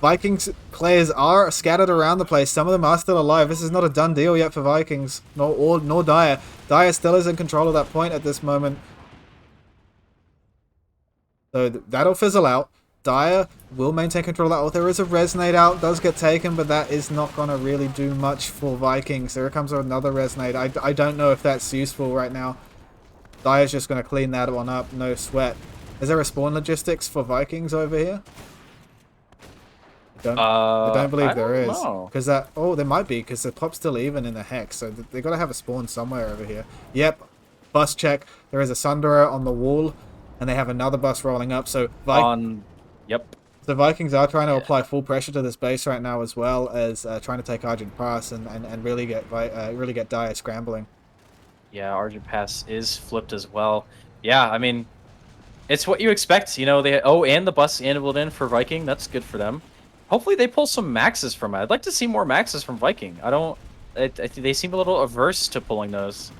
[SPEAKER 1] Vikings players are scattered around the place. Some of them are still alive. This is not a done deal yet for Vikings, nor Dire. Dire still is in control of that point at this moment. So that'll fizzle out. Dire will maintain control of that. There is a resonate out, does get taken, but that is not going to really do much for Vikings. There comes another resonate. I don't know if that's useful right now. Dire's just going to clean that one up, no sweat. Is there a spawn logistics for Vikings over here? I don't believe there is. Because there might be, because the pop's still even in the hex, so they got to have a spawn somewhere over here. Yep. bus check. There is a Sunderer on the wall, and they have another bus rolling up. So
[SPEAKER 2] Yep.
[SPEAKER 1] the Vikings are trying to apply full pressure to this base right now, as well as trying to take Argent Pass and really get Dire scrambling.
[SPEAKER 2] Yeah, Argent Pass is flipped as well. Yeah, I mean, it's what you expect. You know, and the bus enabled in for Viking. That's good for them. Hopefully they pull some maxes from it. I'd like to see more maxes from Viking. They seem a little averse to pulling those.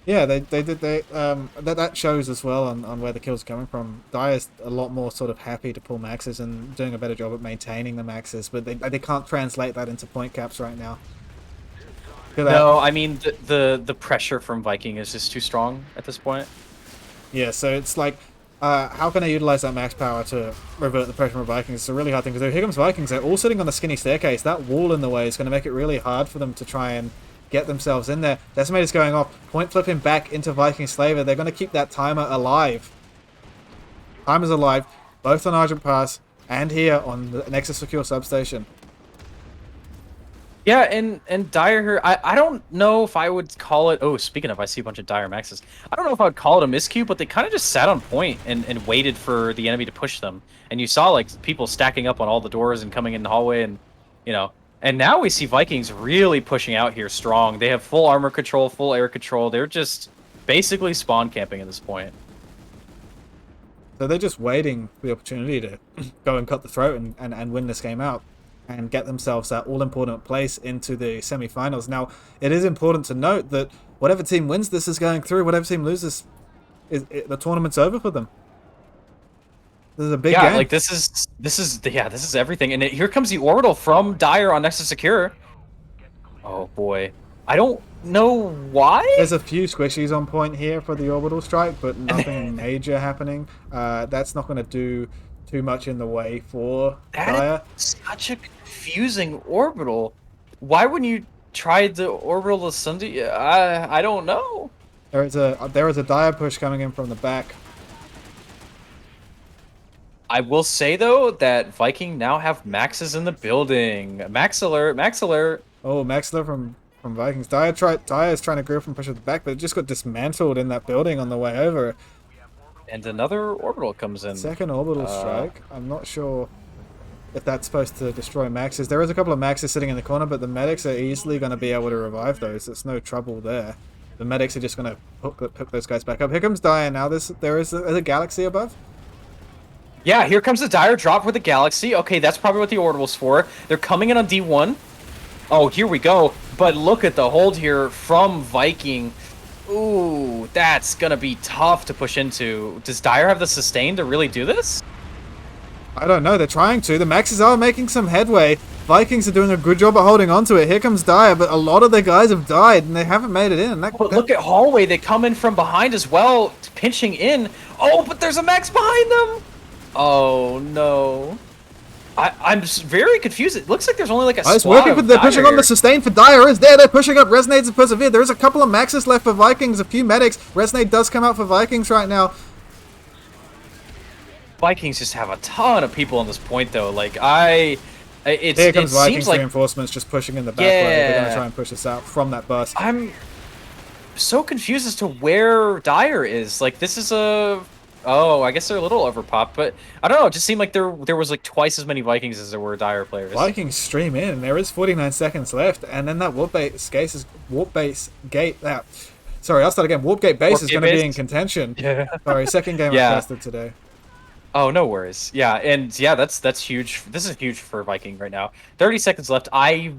[SPEAKER 1] Yeah, that shows as well on where the kills are coming from. Dire's a lot more sort of happy to pull maxes and doing a better job at maintaining the maxes, but they can't translate that into point caps right now.
[SPEAKER 2] No, I mean the pressure from Viking is just too strong at this point.
[SPEAKER 1] Yeah, so it's like, how can I utilize that max power to revert the pressure from Vikings? It's a really hard thing to do. Here comes Vikings. They're all sitting on the skinny staircase. That wall in the way is going to make it really hard for them to try and get themselves in there. Decimator's going off. Point flipping back into Viking Slaver. They're going to keep that timer alive. Timer's alive, both on Argent Pass and here on the Nexus Secure Substation.
[SPEAKER 2] Yeah, and Dire, I don't know if I would call it... Oh, speaking of, I see a bunch of Dire maxes. I don't know if I would call it a miscue, but they kind of just sat on point and waited for the enemy to push them. And you saw, like, people stacking up on all the doors and coming in the hallway and, you know... And now we see Vikings really pushing out here strong. They have full armor control, full air control. They're just basically spawn camping at this point.
[SPEAKER 1] So they're just waiting for the opportunity to go and cut the throat and win this game out and get themselves that all-important place into the semi-finals. Now, it is important to note that whatever team wins this is going through. Whatever team loses, the tournament's over for them. This is a big game.
[SPEAKER 2] Like this is everything. And here comes the orbital from Dire on Nexus Secure. Oh boy, I don't know why.
[SPEAKER 1] There's a few squishies on point here for the orbital strike, but nothing major happening. That's not going to do too much in the way for Dire.
[SPEAKER 2] Such a confusing orbital. Why wouldn't you try the orbital to Sunday? I don't know.
[SPEAKER 1] There is a Dire push coming in from the back.
[SPEAKER 2] I will say, though, that Viking now have maxes in the building. Max alert, max alert.
[SPEAKER 1] Oh, max alert from Vikings. Dire is trying to grip and push at the back, but it just got dismantled in that building on the way over.
[SPEAKER 2] And another orbital comes in.
[SPEAKER 1] Second orbital strike. I'm not sure if that's supposed to destroy maxes. There is a couple of maxes sitting in the corner, but the medics are easily going to be able to revive those. There's no trouble there. The medics are just going to hook those guys back up. Here comes Dire now. There is a galaxy above.
[SPEAKER 2] Yeah, here comes the Dire drop with the Galaxy. Okay, that's probably what the orbital's for. They're coming in on D1. Oh, here we go. But look at the hold here from Viking. Ooh, that's gonna be tough to push into. Does Dire have the sustain to really do this?
[SPEAKER 1] I don't know. They're trying to. The maxes are making some headway. Vikings are doing a good job of holding on to it. Here comes Dire, but a lot of their guys have died, and they haven't made it in.
[SPEAKER 2] But look at Hallway. They come in from behind as well, pinching in. Oh, but there's a max behind them. Oh no! I'm just very confused. It looks like there's only like a
[SPEAKER 1] it's working, but they're pushing on the sustain for Dire. Is there? They're pushing up Resonates and Persevere. There is a couple of maxes left for Vikings. A few medics. Resonate does come out for Vikings right now.
[SPEAKER 2] Vikings just have a ton of people on this point, though. Like
[SPEAKER 1] here comes Vikings
[SPEAKER 2] like
[SPEAKER 1] reinforcements just pushing in the back row. They're gonna try and push us out from that bus.
[SPEAKER 2] I'm so confused as to where Dire is. Like this is a. Oh, I guess they're a little overpopped, but I don't know. It just seemed like there was like twice as many Vikings as there were Dire players.
[SPEAKER 1] Vikings stream in. There is 49 seconds left, and then that warp base gate. Sorry, I'll start again. Warp gate base is going to be in contention.
[SPEAKER 2] Yeah.
[SPEAKER 1] Sorry, second game requested today.
[SPEAKER 2] Oh, no worries. Yeah, and yeah, that's huge. This is huge for Viking right now. 30 seconds left. I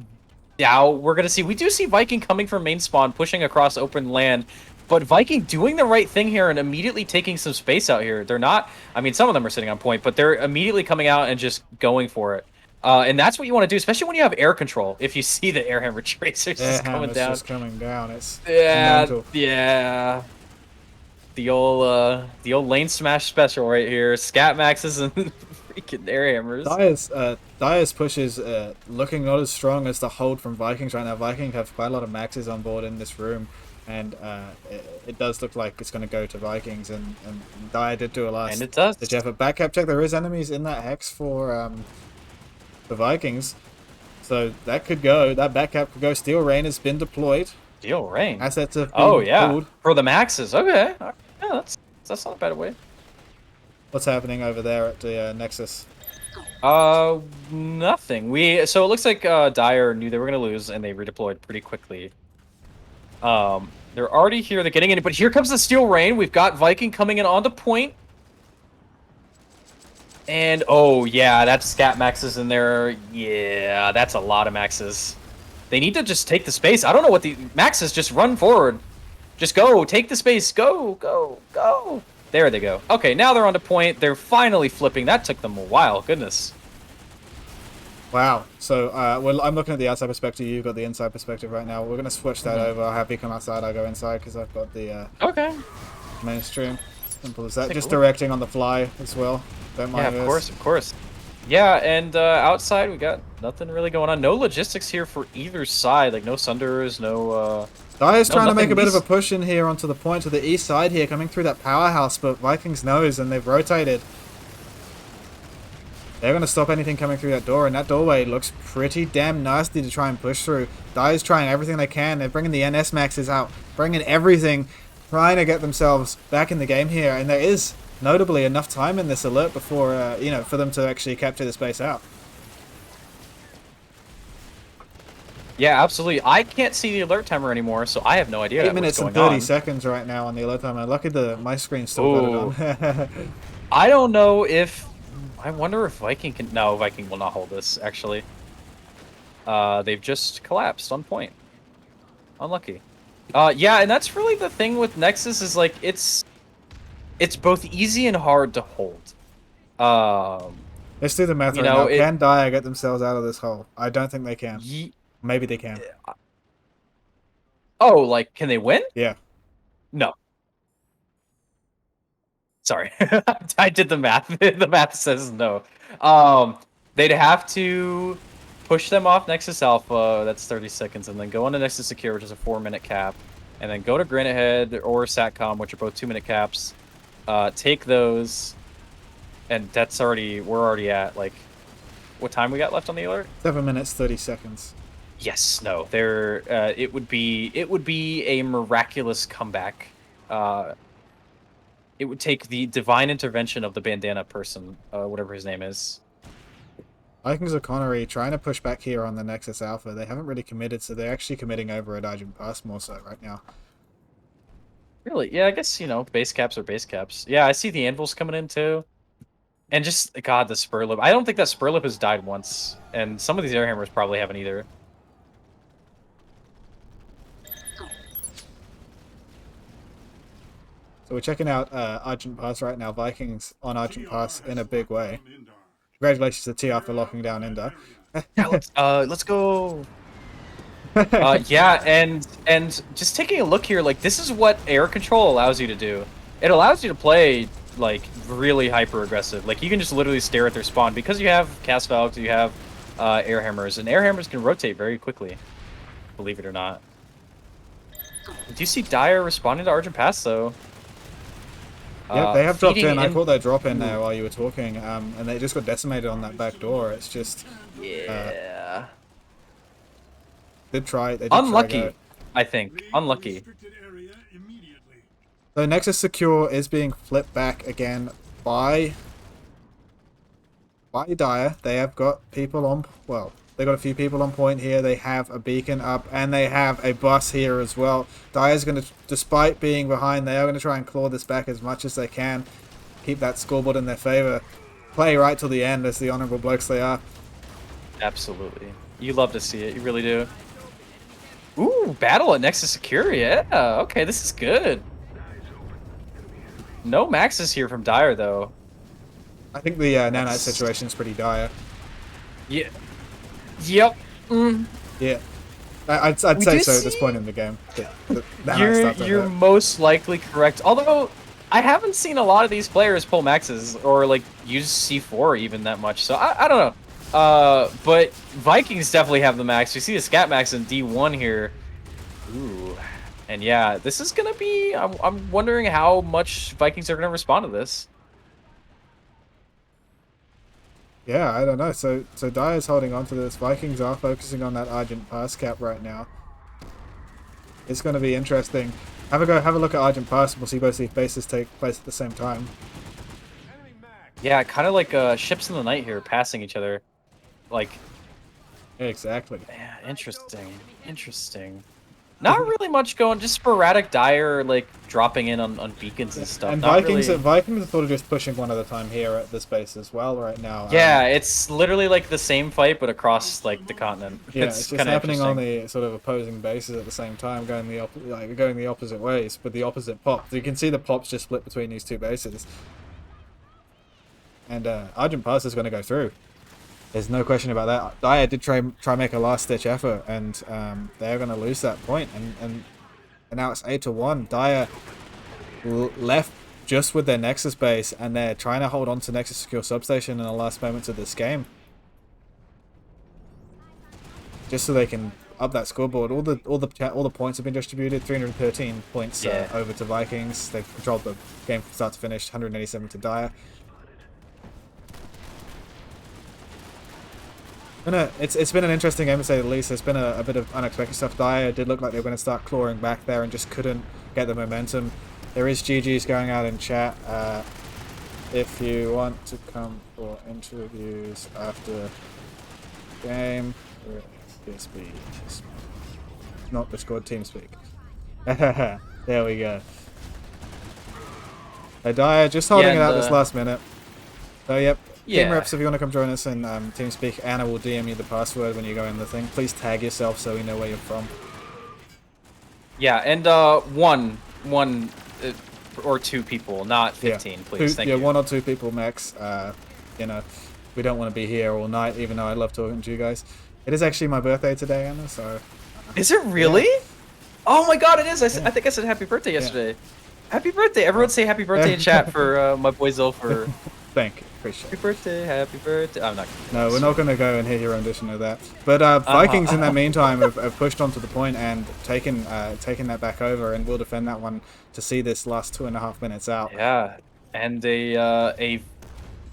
[SPEAKER 2] doubt we're going to see. We do see Viking coming from main spawn, pushing across open land. But Viking doing the right thing here and immediately taking some space out here. They're not... I mean, some of them are sitting on point, but they're immediately coming out and just going for it. And that's what you want to do, especially when you have air control. If you see the airhammer tracers just coming down.
[SPEAKER 1] Just coming down. It's
[SPEAKER 2] mental. Yeah. The old lane smash special right here. Scat maxes and freaking airhammers.
[SPEAKER 1] Dire's push is looking not as strong as the hold from Vikings right now. Vikings have quite a lot of maxes on board in this room. And it does look like it's going to go to Vikings, and Dire did do a last.
[SPEAKER 2] And it does.
[SPEAKER 1] Did you have a back-cap check? There is enemies in that hex for the Vikings, so that could go. That back-cap could go. Steel Rain has been deployed.
[SPEAKER 2] Steel Rain.
[SPEAKER 1] Assets have
[SPEAKER 2] Oh
[SPEAKER 1] been
[SPEAKER 2] yeah,
[SPEAKER 1] pulled.
[SPEAKER 2] for the maxes. Okay, yeah, that's not a bad way.
[SPEAKER 1] What's happening over there at the Nexus?
[SPEAKER 2] Nothing. So it looks like Dire knew they were gonna lose, and they redeployed pretty quickly. They're already here. They're getting in, but here comes the Steel Rain. We've got Viking coming in on the point. And, oh, yeah, that scat maxes in there. Yeah, that's a lot of maxes. They need to just take the space. I don't know what the maxes just run forward. Just go, take the space. Go, go, go. There they go. Okay, now they're on the point. They're finally flipping. That took them a while. Goodness.
[SPEAKER 1] Wow. So, well, I'm looking at the outside perspective. You've got the inside perspective right now. We're going to switch that over. I'll have you come outside. I'll go inside because I've got the
[SPEAKER 2] Okay.
[SPEAKER 1] mainstream. Simple as that. Just directing on the fly as well. Don't mind
[SPEAKER 2] of course, of course. Yeah, and outside we got nothing really going on. No logistics here for either side. Like no Sunderers, no.
[SPEAKER 1] Dire's
[SPEAKER 2] no,
[SPEAKER 1] trying to make a bit of a
[SPEAKER 2] east.
[SPEAKER 1] push in here onto the point to the east side here, coming through that powerhouse, but Vikings knows and they've rotated. They're going to stop anything coming through that door, and that doorway looks pretty damn nasty to try and push through. Dire's trying everything they can. They're bringing the NS Maxes out, bringing everything, trying to get themselves back in the game here, and there is notably enough time in this alert before, for them to actually capture the space out.
[SPEAKER 2] Yeah, absolutely. I can't see the alert timer anymore, so I have no idea.
[SPEAKER 1] 8 minutes and 30 seconds right now on the alert timer. Lucky my screen's still got it on.
[SPEAKER 2] I don't know if... I wonder if Viking can... No, Viking will not hold this, actually. They've just collapsed on point. Unlucky. Yeah, and that's really the thing with Nexus is, like, it's both easy and hard to hold.
[SPEAKER 1] Let's do the math right now. Can Dire get themselves out of this hole? I don't think they can. Maybe they can.
[SPEAKER 2] Oh, like, can they win?
[SPEAKER 1] Yeah.
[SPEAKER 2] No. Sorry. I did the math. The math says no. They'd have to push them off Nexus Alpha, that's 30 seconds, and then go on to Nexus Secure, which is a 4-minute cap, and then go to Granite Head or Satcom, which are both 2-minute caps. Take those, and we're already at, like, what time we got left on the alert?
[SPEAKER 1] 7 minutes, 30 seconds.
[SPEAKER 2] Yes, no, it would be a miraculous comeback. It would take the divine intervention of the bandana person, whatever his name is.
[SPEAKER 1] Vikings of Connery trying to push back here on the Nexus Alpha. They haven't really committed, so they're actually committing over at Argent Pass more so right now.
[SPEAKER 2] Really? Yeah, I guess, base caps are base caps. Yeah, I see the anvils coming in too. And just, God, the spur lip. I don't think that spur lip has died once. And some of these air hammers probably haven't either.
[SPEAKER 1] So we're checking out Argent Pass right now. Vikings on Argent Pass in a big way. Congratulations to TR for locking down Inder.
[SPEAKER 2] Yeah, let's go. Yeah, and just taking a look here, like, this is what air control allows you to do. It allows you to play, like, really hyper aggressive. Like, you can just literally stare at their spawn because you have cast valves, you have air hammers, and air hammers can rotate very quickly, believe it or not. Do you see Dire responding to Argent Pass though?
[SPEAKER 1] Yeah, they have dropped in. I caught their drop in there while you were talking, and they just got decimated on that back door. It's just...
[SPEAKER 2] Yeah.
[SPEAKER 1] They did try.
[SPEAKER 2] Unlucky, I think. Unlucky.
[SPEAKER 1] So Nexus Secure is being flipped back again by Dire. They have got people on... Well, they got a few people on point here. They have a beacon up, and they have a bus here as well. Dire's going to, despite being behind, they are going to try and claw this back as much as they can. Keep that scoreboard in their favor. Play right till the end as the honorable blokes they are.
[SPEAKER 2] Absolutely. You love to see it. You really do. Ooh, battle at Nexus Secure. Yeah. Okay, this is good. No maxes here from Dire, though.
[SPEAKER 1] I think the nanite situation is pretty dire.
[SPEAKER 2] Yeah. Yep. Mm.
[SPEAKER 1] Yeah. I'd say so at this point in the game.
[SPEAKER 2] You're most likely correct. Although, I haven't seen a lot of these players pull maxes or, like, use C4 even that much. So, I don't know. But Vikings definitely have the max. We see the scat max in D1 here. Ooh. And yeah, this is going to be... I'm wondering how much Vikings are going to respond to this.
[SPEAKER 1] Yeah, I don't know. So Dire's holding on to this. Vikings are focusing on that Argent Pass cap right now. It's going to be interesting. Have a look at Argent Pass, and we'll see both these bases take place at the same time.
[SPEAKER 2] Yeah, kind of like ships in the night here, passing each other. Like,
[SPEAKER 1] Exactly.
[SPEAKER 2] yeah, interesting. Not really much going, just sporadic dire, like, dropping in on beacons and stuff.
[SPEAKER 1] And
[SPEAKER 2] Not
[SPEAKER 1] Vikings,
[SPEAKER 2] really...
[SPEAKER 1] Vikings are sort of just pushing one at a time here at this base as well right now.
[SPEAKER 2] Yeah, it's literally like the same fight, but across, like, the continent.
[SPEAKER 1] Yeah, it's just
[SPEAKER 2] kind of
[SPEAKER 1] happening on the sort of opposing bases at the same time, going the opposite ways, with the opposite pop. So you can see the pops just split between these two bases. And Argent Pass is going to go through. There's no question about that. Dire did try make a last-ditch effort, and they're going to lose that point. And now it's 8-1. Dire left just with their Nexus base, and they're trying to hold on to Nexus Secure Substation in the last moments of this game, just so they can up that scoreboard. All the points have been distributed. 313 points over to Vikings. They've controlled the game from start to finish. 187 to Dire. It's been an interesting game to say the least. There's been a bit of unexpected stuff. Dire did look like they were going to start clawing back there and just couldn't get the momentum. There is GG's going out in chat. If you want to come for interviews after game, TeamSpeak, not Discord, TeamSpeak. There we go. Dire just holding it out this last minute. So yep.
[SPEAKER 2] Yeah.
[SPEAKER 1] Team reps, if you want to come join us in TeamSpeak, Anna will DM you the password when you go in the thing. Please tag yourself so we know where you're from.
[SPEAKER 2] Yeah, and one or two people, not 15, please. Thank you.
[SPEAKER 1] 1 or 2 people max. You know, we don't want to be here all night, even though I love talking to you guys. It is actually my birthday today, Anna, so...
[SPEAKER 2] Is it really?
[SPEAKER 1] Yeah.
[SPEAKER 2] Oh my god, it is! I think I said happy birthday yesterday. Yeah. Happy birthday! Everyone say happy birthday in chat for my boy Zulfur.
[SPEAKER 1] Thank you. Appreciate it.
[SPEAKER 2] Happy birthday. I'm not gonna
[SPEAKER 1] No, we're not going to go and hear your rendition of that. But Vikings in that meantime have pushed onto the point and taken that back over, and will defend that one to see this last 2.5 minutes out.
[SPEAKER 2] Yeah, and I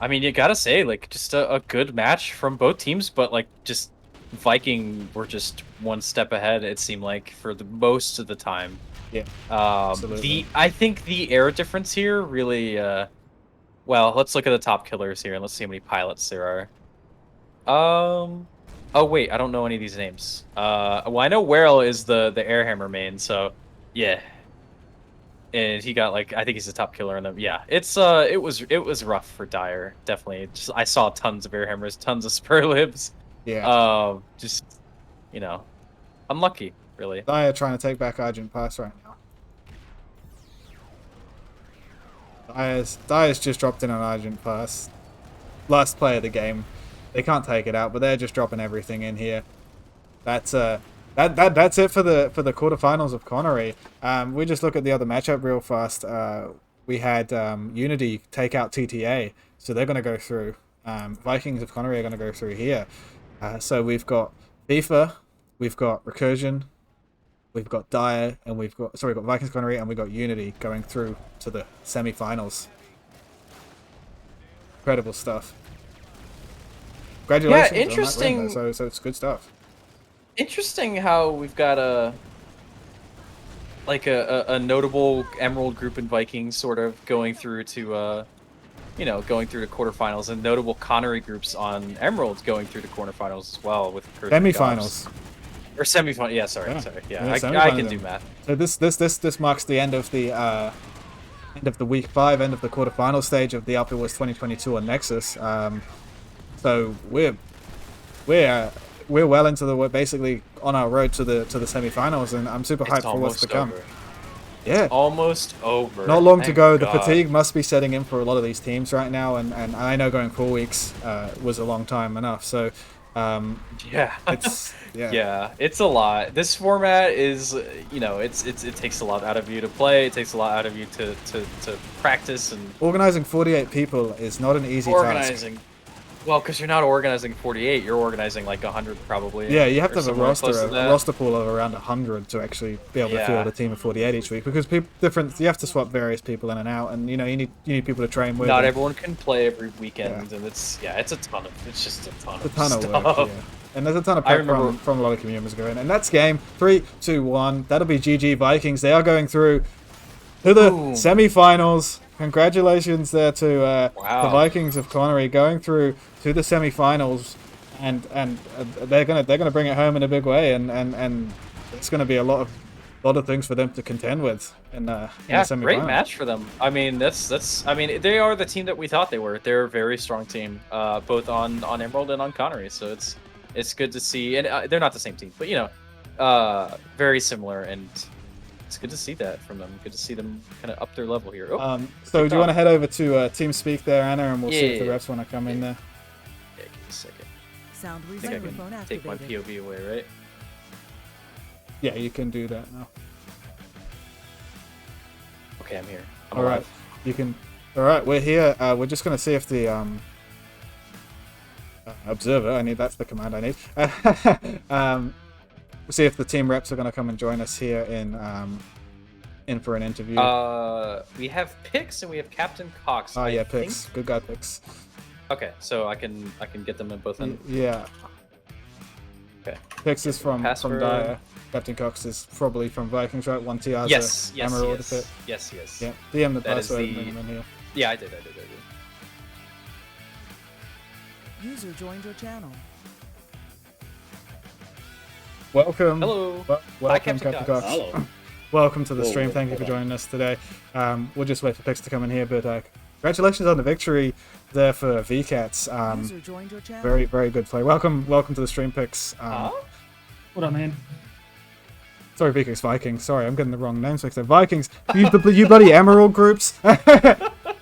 [SPEAKER 2] mean, you gotta say, like, just a good match from both teams, but like, just Viking were just one step ahead, it seemed like, for the most of the time.
[SPEAKER 1] Yeah. Absolutely.
[SPEAKER 2] I think the air difference here really well, let's look at the top killers here and let's see how many pilots there are. Oh wait, I don't know any of these names. Well, I know Werrell is the Airhammer main, so yeah. And he got, like, I think he's the top killer in them. Yeah, it was rough for Dire, definitely. Just I saw tons of Airhammers, tons of spur libs.
[SPEAKER 1] Yeah.
[SPEAKER 2] Just, you know, unlucky, really.
[SPEAKER 1] Dire trying to take back Argent Pass right now. Dire's just dropped in on Argent Pass. Last play of the game. They can't take it out, but they're just dropping everything in here. That's that's it for the quarterfinals of Connery. We just look at the other matchup real fast. We had Unity take out TTA, so they're going to go through. Vikings of Connery are going to go through here. So we've got FIFA, we've got Recursion, we've got Dire, and we've got Vikings Connery, and we've got Unity going through to the semi-finals. Incredible stuff. Congratulations.
[SPEAKER 2] Yeah, interesting.
[SPEAKER 1] On that win, so it's good stuff.
[SPEAKER 2] Interesting how we've got a notable Emerald group in Vikings sort of going through to going through to quarterfinals, and notable Connery groups on Emeralds going through to quarterfinals as well with
[SPEAKER 1] semifinals.
[SPEAKER 2] Or semifinal, yeah, sorry. Yeah, I can do math.
[SPEAKER 1] So this marks the end of the week 5, end of the quarterfinal stage of the Alpha Wars 2022 on Nexus. So we're well into we're basically on our road to the semifinals, and I'm super hyped for what's to come. Yeah,
[SPEAKER 2] it's almost over.
[SPEAKER 1] Not long to go. The fatigue must be setting in for a lot of these teams right now, and I know going 4 weeks was a long time enough. So
[SPEAKER 2] yeah, it's a lot. This format is, it takes a lot out of you to play. It takes a lot out of you to practice, and
[SPEAKER 1] organizing 48 people is not an easy task.
[SPEAKER 2] Well, because you're not organizing 48, you're organizing like 100 probably.
[SPEAKER 1] Yeah, you have to have a roster pool of around 100 to actually be able to field a team of 48 each week, because you have to swap various people in and out, and you need people to train with.
[SPEAKER 2] Not everyone can play every weekend, and it's a ton of stuff.
[SPEAKER 1] Work. Yeah. And there's a ton of
[SPEAKER 2] I
[SPEAKER 1] prep
[SPEAKER 2] remember-
[SPEAKER 1] from a lot of communities going. And that's game 3, 2, 1. That'll be GG Vikings. They are going through to the
[SPEAKER 2] Boom.
[SPEAKER 1] semi-finals. Congratulations there to the
[SPEAKER 2] Wow.
[SPEAKER 1] Vikings of Connery going through to the semi-finals, and they're gonna bring it home in a big way, and it's gonna be a lot of things for them to contend with in the
[SPEAKER 2] Yeah,
[SPEAKER 1] semi-finals.
[SPEAKER 2] great match for them. I mean, that's. I mean, they are the team that we thought they were. They're a very strong team, both on Emerald and on Connery. So it's good to see, and they're not the same team, but very similar, and it's good to see that from them. Good to see them kind of up their level here. Oh,
[SPEAKER 1] So do you want to head over to TeamSpeak there, Anna, and we'll see if the
[SPEAKER 2] Yeah.
[SPEAKER 1] refs want to come in there.
[SPEAKER 2] yeah, give me a second.
[SPEAKER 3] Sound
[SPEAKER 2] I think I
[SPEAKER 3] microphone
[SPEAKER 2] can take my
[SPEAKER 3] activated.
[SPEAKER 2] POV away, right?
[SPEAKER 1] Yeah, you can do that now.
[SPEAKER 2] Okay, I'm here. I'm
[SPEAKER 1] All right,
[SPEAKER 2] alive.
[SPEAKER 1] you can. All right, we're here. We're just gonna see if the observer. That's the command I need. See if the team reps are gonna come and join us here in for an interview.
[SPEAKER 2] We have Pix and we have Captain Cox.
[SPEAKER 1] Oh
[SPEAKER 2] I
[SPEAKER 1] yeah,
[SPEAKER 2] think.
[SPEAKER 1] Pix. Good guy, Pix.
[SPEAKER 2] Okay, so I can get them in both.
[SPEAKER 1] Yeah.
[SPEAKER 2] Okay.
[SPEAKER 1] Pix is from
[SPEAKER 2] Password.
[SPEAKER 1] Dyer. Captain Cox is probably from Vikings, right? 1TR.
[SPEAKER 2] Yes,
[SPEAKER 1] Emerald
[SPEAKER 2] yes,
[SPEAKER 1] Pit.
[SPEAKER 2] yes, yes.
[SPEAKER 1] Yeah. DM the
[SPEAKER 2] That is
[SPEAKER 1] password and
[SPEAKER 2] the-
[SPEAKER 1] bring him in here.
[SPEAKER 2] Yeah, I did.
[SPEAKER 3] User joined your channel.
[SPEAKER 1] Welcome.
[SPEAKER 2] Hello.
[SPEAKER 1] Welcome,
[SPEAKER 2] Captain
[SPEAKER 1] Captain
[SPEAKER 2] Cox.
[SPEAKER 1] Cox.
[SPEAKER 4] Hello.
[SPEAKER 1] Welcome to the
[SPEAKER 4] Whoa,
[SPEAKER 1] stream.
[SPEAKER 4] whoa,
[SPEAKER 1] Thank you for
[SPEAKER 4] hold on.
[SPEAKER 1] joining us today. We'll just wait for Pix to come in here, but congratulations on the victory there for VCats.
[SPEAKER 3] User joined your channel.
[SPEAKER 1] Very, very good play. Welcome to the stream, Pix.
[SPEAKER 5] What up, man?
[SPEAKER 1] Sorry, VCats Vikings. Sorry, I'm getting the wrong names mixed up. Vikings. You bloody Emerald groups.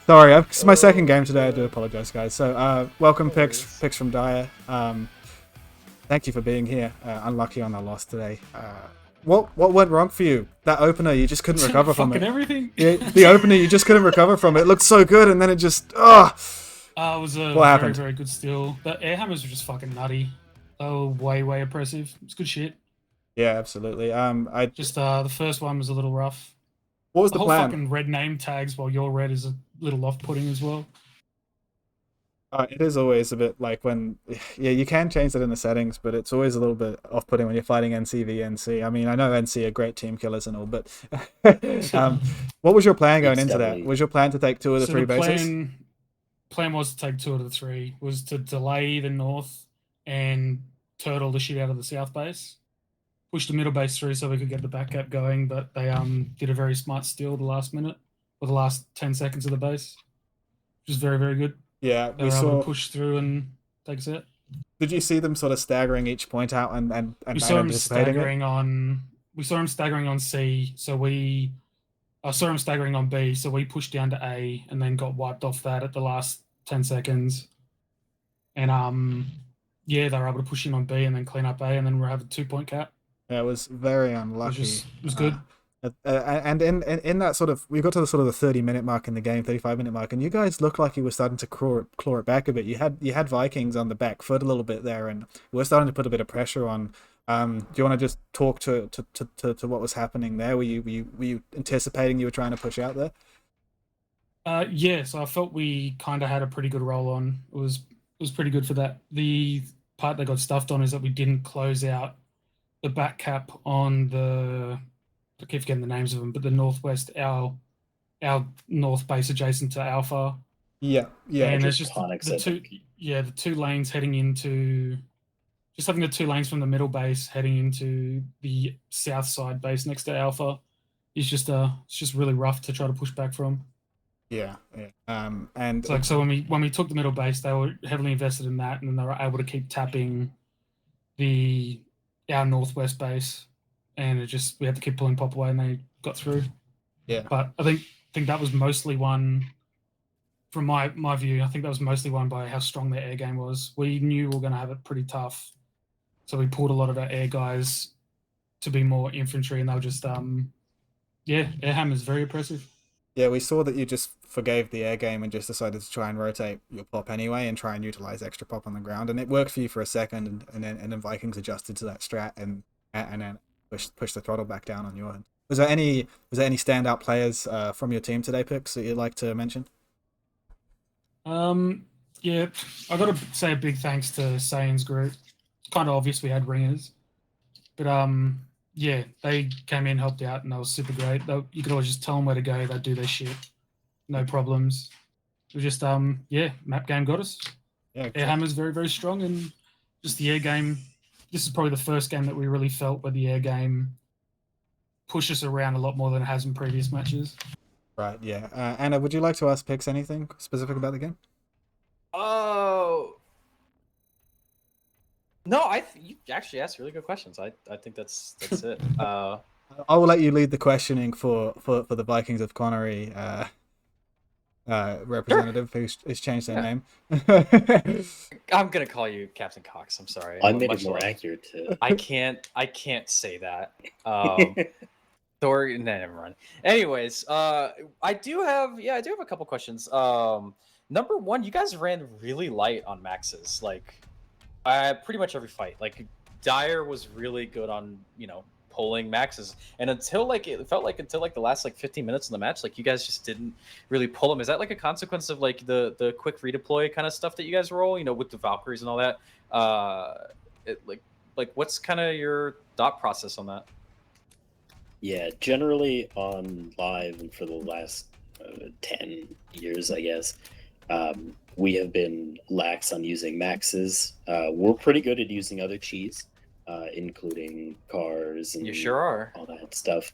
[SPEAKER 1] Sorry, it's my second game today. I do apologize, guys. So, welcome, Pix from Dyer. Thank you for being here. Unlucky on the loss today. What went wrong for you? That opener, you just couldn't recover from
[SPEAKER 5] Fucking
[SPEAKER 1] it.
[SPEAKER 5] everything.
[SPEAKER 1] The opener, you just couldn't recover from it. It looked so good, and then it just
[SPEAKER 5] It was a
[SPEAKER 1] What
[SPEAKER 5] very,
[SPEAKER 1] happened?
[SPEAKER 5] very good steal. The air hammers were just fucking nutty. They were way, way oppressive. It's good shit.
[SPEAKER 1] Yeah, absolutely.
[SPEAKER 5] Just the first one was a little rough.
[SPEAKER 1] What was
[SPEAKER 5] The
[SPEAKER 1] the
[SPEAKER 5] whole
[SPEAKER 1] plan?
[SPEAKER 5] fucking red name tags while your red is a little off-putting as well.
[SPEAKER 1] It is always a bit like when, yeah, you can change that in the settings, but it's always a little bit off-putting when you're fighting NC v NC. I mean, I know NC are great team killers and all, but what was your plan going
[SPEAKER 4] It's
[SPEAKER 1] into that?
[SPEAKER 4] definitely-
[SPEAKER 1] Was your plan to take 2 of the
[SPEAKER 5] So
[SPEAKER 1] 3
[SPEAKER 5] the
[SPEAKER 1] bases?
[SPEAKER 5] plan was to take 2 out of the 3. Was to delay the north and turtle the shit out of the south base. Push the middle base through so we could get the back cap going, but they did a very smart steal the last minute or the last 10 seconds of the base, which is very, very good.
[SPEAKER 1] Yeah,
[SPEAKER 5] They
[SPEAKER 1] we
[SPEAKER 5] were able
[SPEAKER 1] saw.
[SPEAKER 5] to push through and take a set.
[SPEAKER 1] Did you see them sort of staggering each point out and
[SPEAKER 5] We saw him
[SPEAKER 1] anticipating it?
[SPEAKER 5] staggering on. We saw him staggering on C, so we. I saw him staggering on B, so we pushed down to A and then got wiped off that at the last 10 seconds. And yeah, they were able to push in on B and then clean up A, and then we're having 2-point cap.
[SPEAKER 1] Yeah, it was very
[SPEAKER 5] It
[SPEAKER 1] unlucky.
[SPEAKER 5] was good.
[SPEAKER 1] And in that sort of, we got to the sort of the 30-minute mark in the game, 35-minute mark, and you guys looked like you were starting to claw it back a bit. You had Vikings on the back foot a little bit there, and we're starting to put a bit of pressure on. Do you want to just talk to what was happening there? Were you anticipating you were trying to push out there?
[SPEAKER 5] Yeah, so I felt we kind of had a pretty good roll on. It was pretty good for that. The part that got stuffed on is that we didn't close out the back cap on the. I keep forgetting the names of them, but the northwest, our north base adjacent to Alpha.
[SPEAKER 1] Yeah.
[SPEAKER 5] And there's just
[SPEAKER 4] Conics,
[SPEAKER 5] the
[SPEAKER 4] I
[SPEAKER 5] two,
[SPEAKER 4] think.
[SPEAKER 5] the 2 lanes heading into, just having the 2 lanes from the middle base heading into the south side base next to Alpha is just it's just really rough to try to push back from.
[SPEAKER 1] Yeah. And
[SPEAKER 5] It's like, so when we took the middle base, they were heavily invested in that, and then they were able to keep tapping our northwest base, and we had to keep pulling pop away, and they got through.
[SPEAKER 1] Yeah.
[SPEAKER 5] But I think that was mostly won, from my view. I think that was mostly won by how strong their air game was. We knew we were going to have it pretty tough, so we pulled a lot of our air guys to be more infantry, and they were just air hammers, very oppressive.
[SPEAKER 1] Yeah, we saw that you just forgave the air game and just decided to try and rotate your pop anyway and try and utilize extra pop on the ground, and it worked for you for a second, and then Vikings adjusted to that strat and then push the throttle back down on your end. Was there any standout players from your team today, Pix, that you'd like to mention?
[SPEAKER 5] Yeah, I got to say a big thanks to Sayan's group. kind of obvious we had ringers. But yeah, they came in, helped out, and they were super great. You could always just tell them where to go. They'd do their shit, no problems. It was just yeah, map game got us.
[SPEAKER 1] Yeah,
[SPEAKER 5] Air hammer's very, very strong, and just the air game. This is probably the first game that we really felt where the air game pushed us around a lot more than it has in previous matches.
[SPEAKER 1] right. Yeah. Anna, would you like to ask Pix anything specific about the game?
[SPEAKER 2] Oh. No, you actually asked really good questions. I think that's it.
[SPEAKER 1] I will let you lead the questioning for the Vikings of Connery representative who's changed their name.
[SPEAKER 2] I'm gonna call you Captain Cox. I'm sorry.
[SPEAKER 4] I made it more accurate too.
[SPEAKER 2] I can't say that. Thor, no, never mind. Anyways, I do have a couple questions. Number one, you guys ran really light on maxes, like pretty much every fight. Like Dire was really good on pulling maxes, and until it felt like until the last 15 minutes of the match, like you guys just didn't really pull them. Is that like a consequence of like the quick redeploy kind of stuff that you guys roll, with the Valkyries and all that? Like what's kind of your thought process on that?
[SPEAKER 4] Yeah, generally on live and for the last 10 years, I guess, we have been lax on using maxes. We're pretty good at using other cheese, including cars and
[SPEAKER 2] You sure are.
[SPEAKER 4] all that stuff.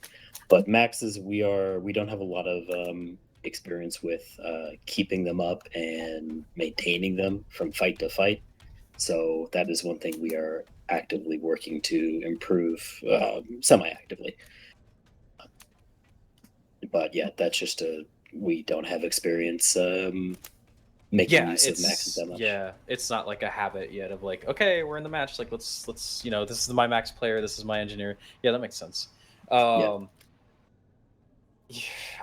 [SPEAKER 4] But maxes, we don't have a lot of experience with keeping them up and maintaining them from fight to fight. So that is one thing we are actively working to improve, semi-actively. But yeah, that's just we don't have experience making use of maxes that much.
[SPEAKER 2] Yeah, it's not like a habit yet of like, okay, we're in the match, like let's this is my max player, this is my engineer. Yeah, that makes sense. Yeah,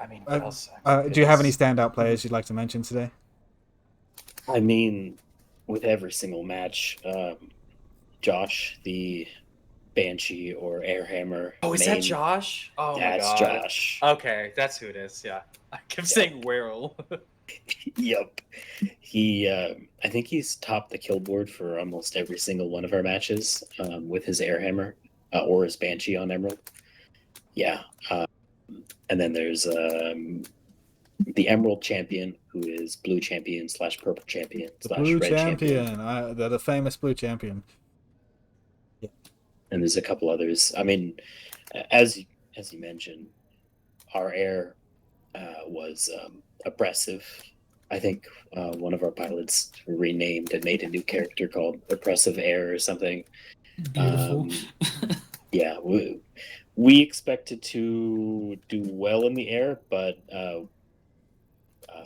[SPEAKER 2] I mean, what else?
[SPEAKER 1] Do you have any standout players you'd like to mention today?
[SPEAKER 4] I mean, with every single match, Josh, the Banshee or Airhammer.
[SPEAKER 2] Oh, is that Josh? Oh my god. That's
[SPEAKER 4] Josh.
[SPEAKER 2] Okay, that's who it is. Yeah. I kept saying Werrell.
[SPEAKER 4] Yep. He I think he's topped the kill board for almost every single one of our matches with his Airhammer or his Banshee on Emerald. Yeah. And then there's the Emerald Champion, who is Blue Champion / Purple Champion /
[SPEAKER 1] Blue
[SPEAKER 4] Red
[SPEAKER 1] Champion. The famous Blue Champion.
[SPEAKER 4] And there's a couple others. I mean, as you mentioned, our air was oppressive. I think one of our pilots renamed and made a new character called Oppressive Air or something.
[SPEAKER 5] Beautiful.
[SPEAKER 4] Yeah, we expected to do well in the air, but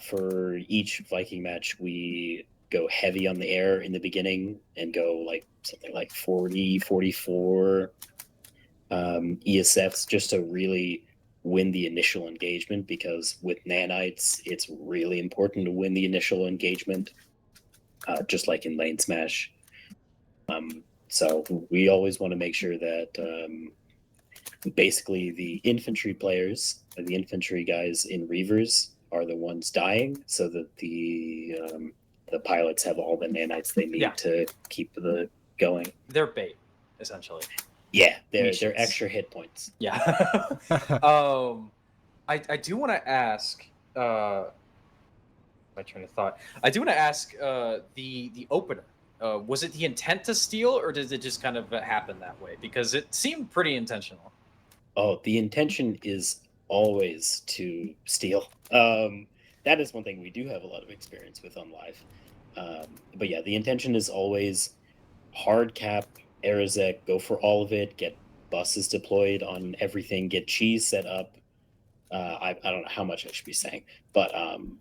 [SPEAKER 4] for each Viking match, we go heavy on the air in the beginning and go something like 40, 44 ESFs just to really win the initial engagement, because with nanites, it's really important to win the initial engagement, just like in lane smash. So we always want to make sure that basically the infantry players, the infantry guys in Reavers, are the ones dying, so that the pilots have all the nanites they need to keep the going.
[SPEAKER 2] They're bait, essentially.
[SPEAKER 4] Yeah, they're extra hit points.
[SPEAKER 2] Yeah. I do want to ask. My train of thought. I do want to ask the opener. Was it the intent to steal, or did it just kind of happen that way? Because it seemed pretty intentional.
[SPEAKER 4] Oh, the intention is always to steal. That is one thing we do have a lot of experience with on live. But yeah, the intention is always hard cap, Aerosec, go for all of it, get buses deployed on everything, get cheese set up. I don't know how much I should be saying, but
[SPEAKER 2] I'm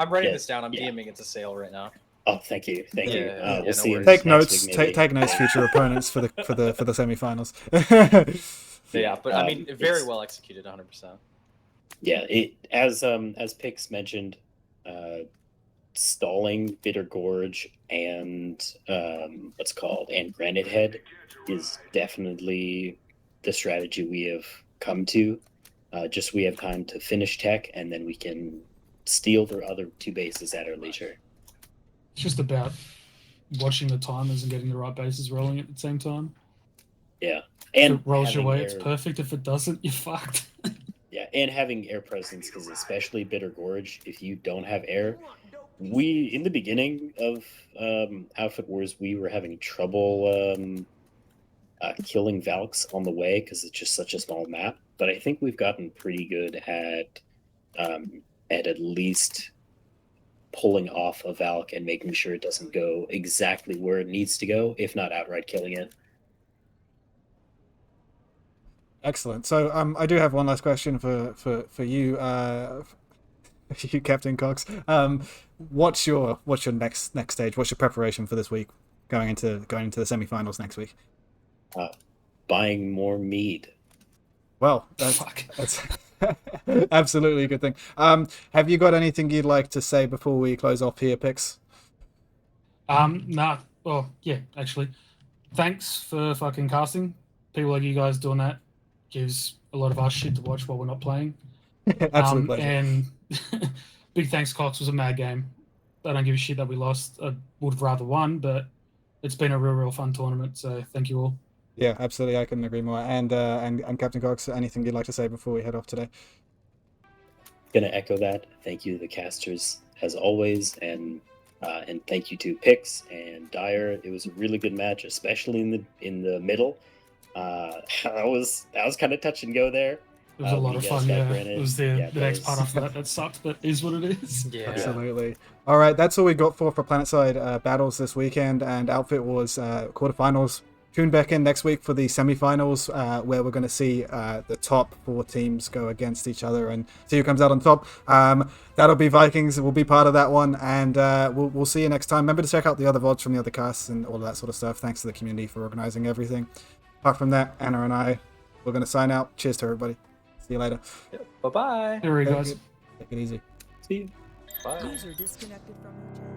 [SPEAKER 2] writing this down. I'm DMing it to Sale right now.
[SPEAKER 4] Oh, thank you. We'll see.
[SPEAKER 1] Take notes. Take notes, future opponents for the semifinals.
[SPEAKER 2] Yeah, but I mean, very well executed, 100%.
[SPEAKER 4] Yeah, as Pix mentioned, stalling Bitter Gorge and and Granite Head is definitely the strategy we have come to. Just we have time to finish tech, and then we can steal their other two bases at our leisure.
[SPEAKER 5] It's just about watching the timers and getting the right bases rolling at the same time.
[SPEAKER 4] Yeah,
[SPEAKER 5] If
[SPEAKER 4] and
[SPEAKER 5] it rolls your
[SPEAKER 4] having
[SPEAKER 5] way, it's
[SPEAKER 4] air-
[SPEAKER 5] perfect. If it doesn't, you're fucked.
[SPEAKER 4] Yeah, and having air presence, because especially Bitter Gorge, if you don't have air, we in the beginning of Outfit Wars, we were having trouble killing Valks on the way because it's just such a small map. But I think we've gotten pretty good at least pulling off a Valk and making sure it doesn't go exactly where it needs to go, if not outright killing it.
[SPEAKER 1] Excellent. So I do have one last question for you, you, Captain Cox. What's your next stage? What's your preparation for this week, going into the semifinals next week?
[SPEAKER 4] Buying more mead.
[SPEAKER 1] Well,
[SPEAKER 5] Fuck.
[SPEAKER 1] that's absolutely a good thing. Have you got anything you'd like to say before we close off here, Pix?
[SPEAKER 5] Nah. Oh, yeah, actually. Thanks for fucking casting. People like you guys doing that gives a lot of us shit to watch while we're not playing.
[SPEAKER 1] Absolute pleasure.
[SPEAKER 5] And big thanks, Cox. Was a mad game. I don't give a shit that we lost. I would have rather won, but it's been a real fun tournament. So thank you all.
[SPEAKER 1] Yeah, absolutely. I couldn't agree more. And Captain Cox, anything you'd like to say before we head off today?
[SPEAKER 4] Gonna echo that. Thank you to the casters as always, and thank you to Pix and Dyer. It was a really good match, especially in the middle. That was kind of touch and go there.
[SPEAKER 5] It was a lot of fun, yeah. It was the
[SPEAKER 4] that
[SPEAKER 5] next part after that sucked, but is what it is.
[SPEAKER 2] Yeah.
[SPEAKER 1] Absolutely. All right, that's all we got for Planetside battles this weekend, and Outfit Wars quarterfinals. Tune back in next week for the semifinals, where we're going to see the top 4 teams go against each other and see who comes out on top. That'll be Vikings. We'll be part of that one, and we'll see you next time. Remember to check out the other VODs from the other casts and all of that sort of stuff. Thanks to the community for organizing everything. Apart from that, Anna and I, we're going to sign out. Cheers to everybody. See you later.
[SPEAKER 2] Bye-bye.
[SPEAKER 5] Here we go, guys.
[SPEAKER 1] Take it easy.
[SPEAKER 4] See you.
[SPEAKER 2] Bye.
[SPEAKER 3] User disconnected from your channel.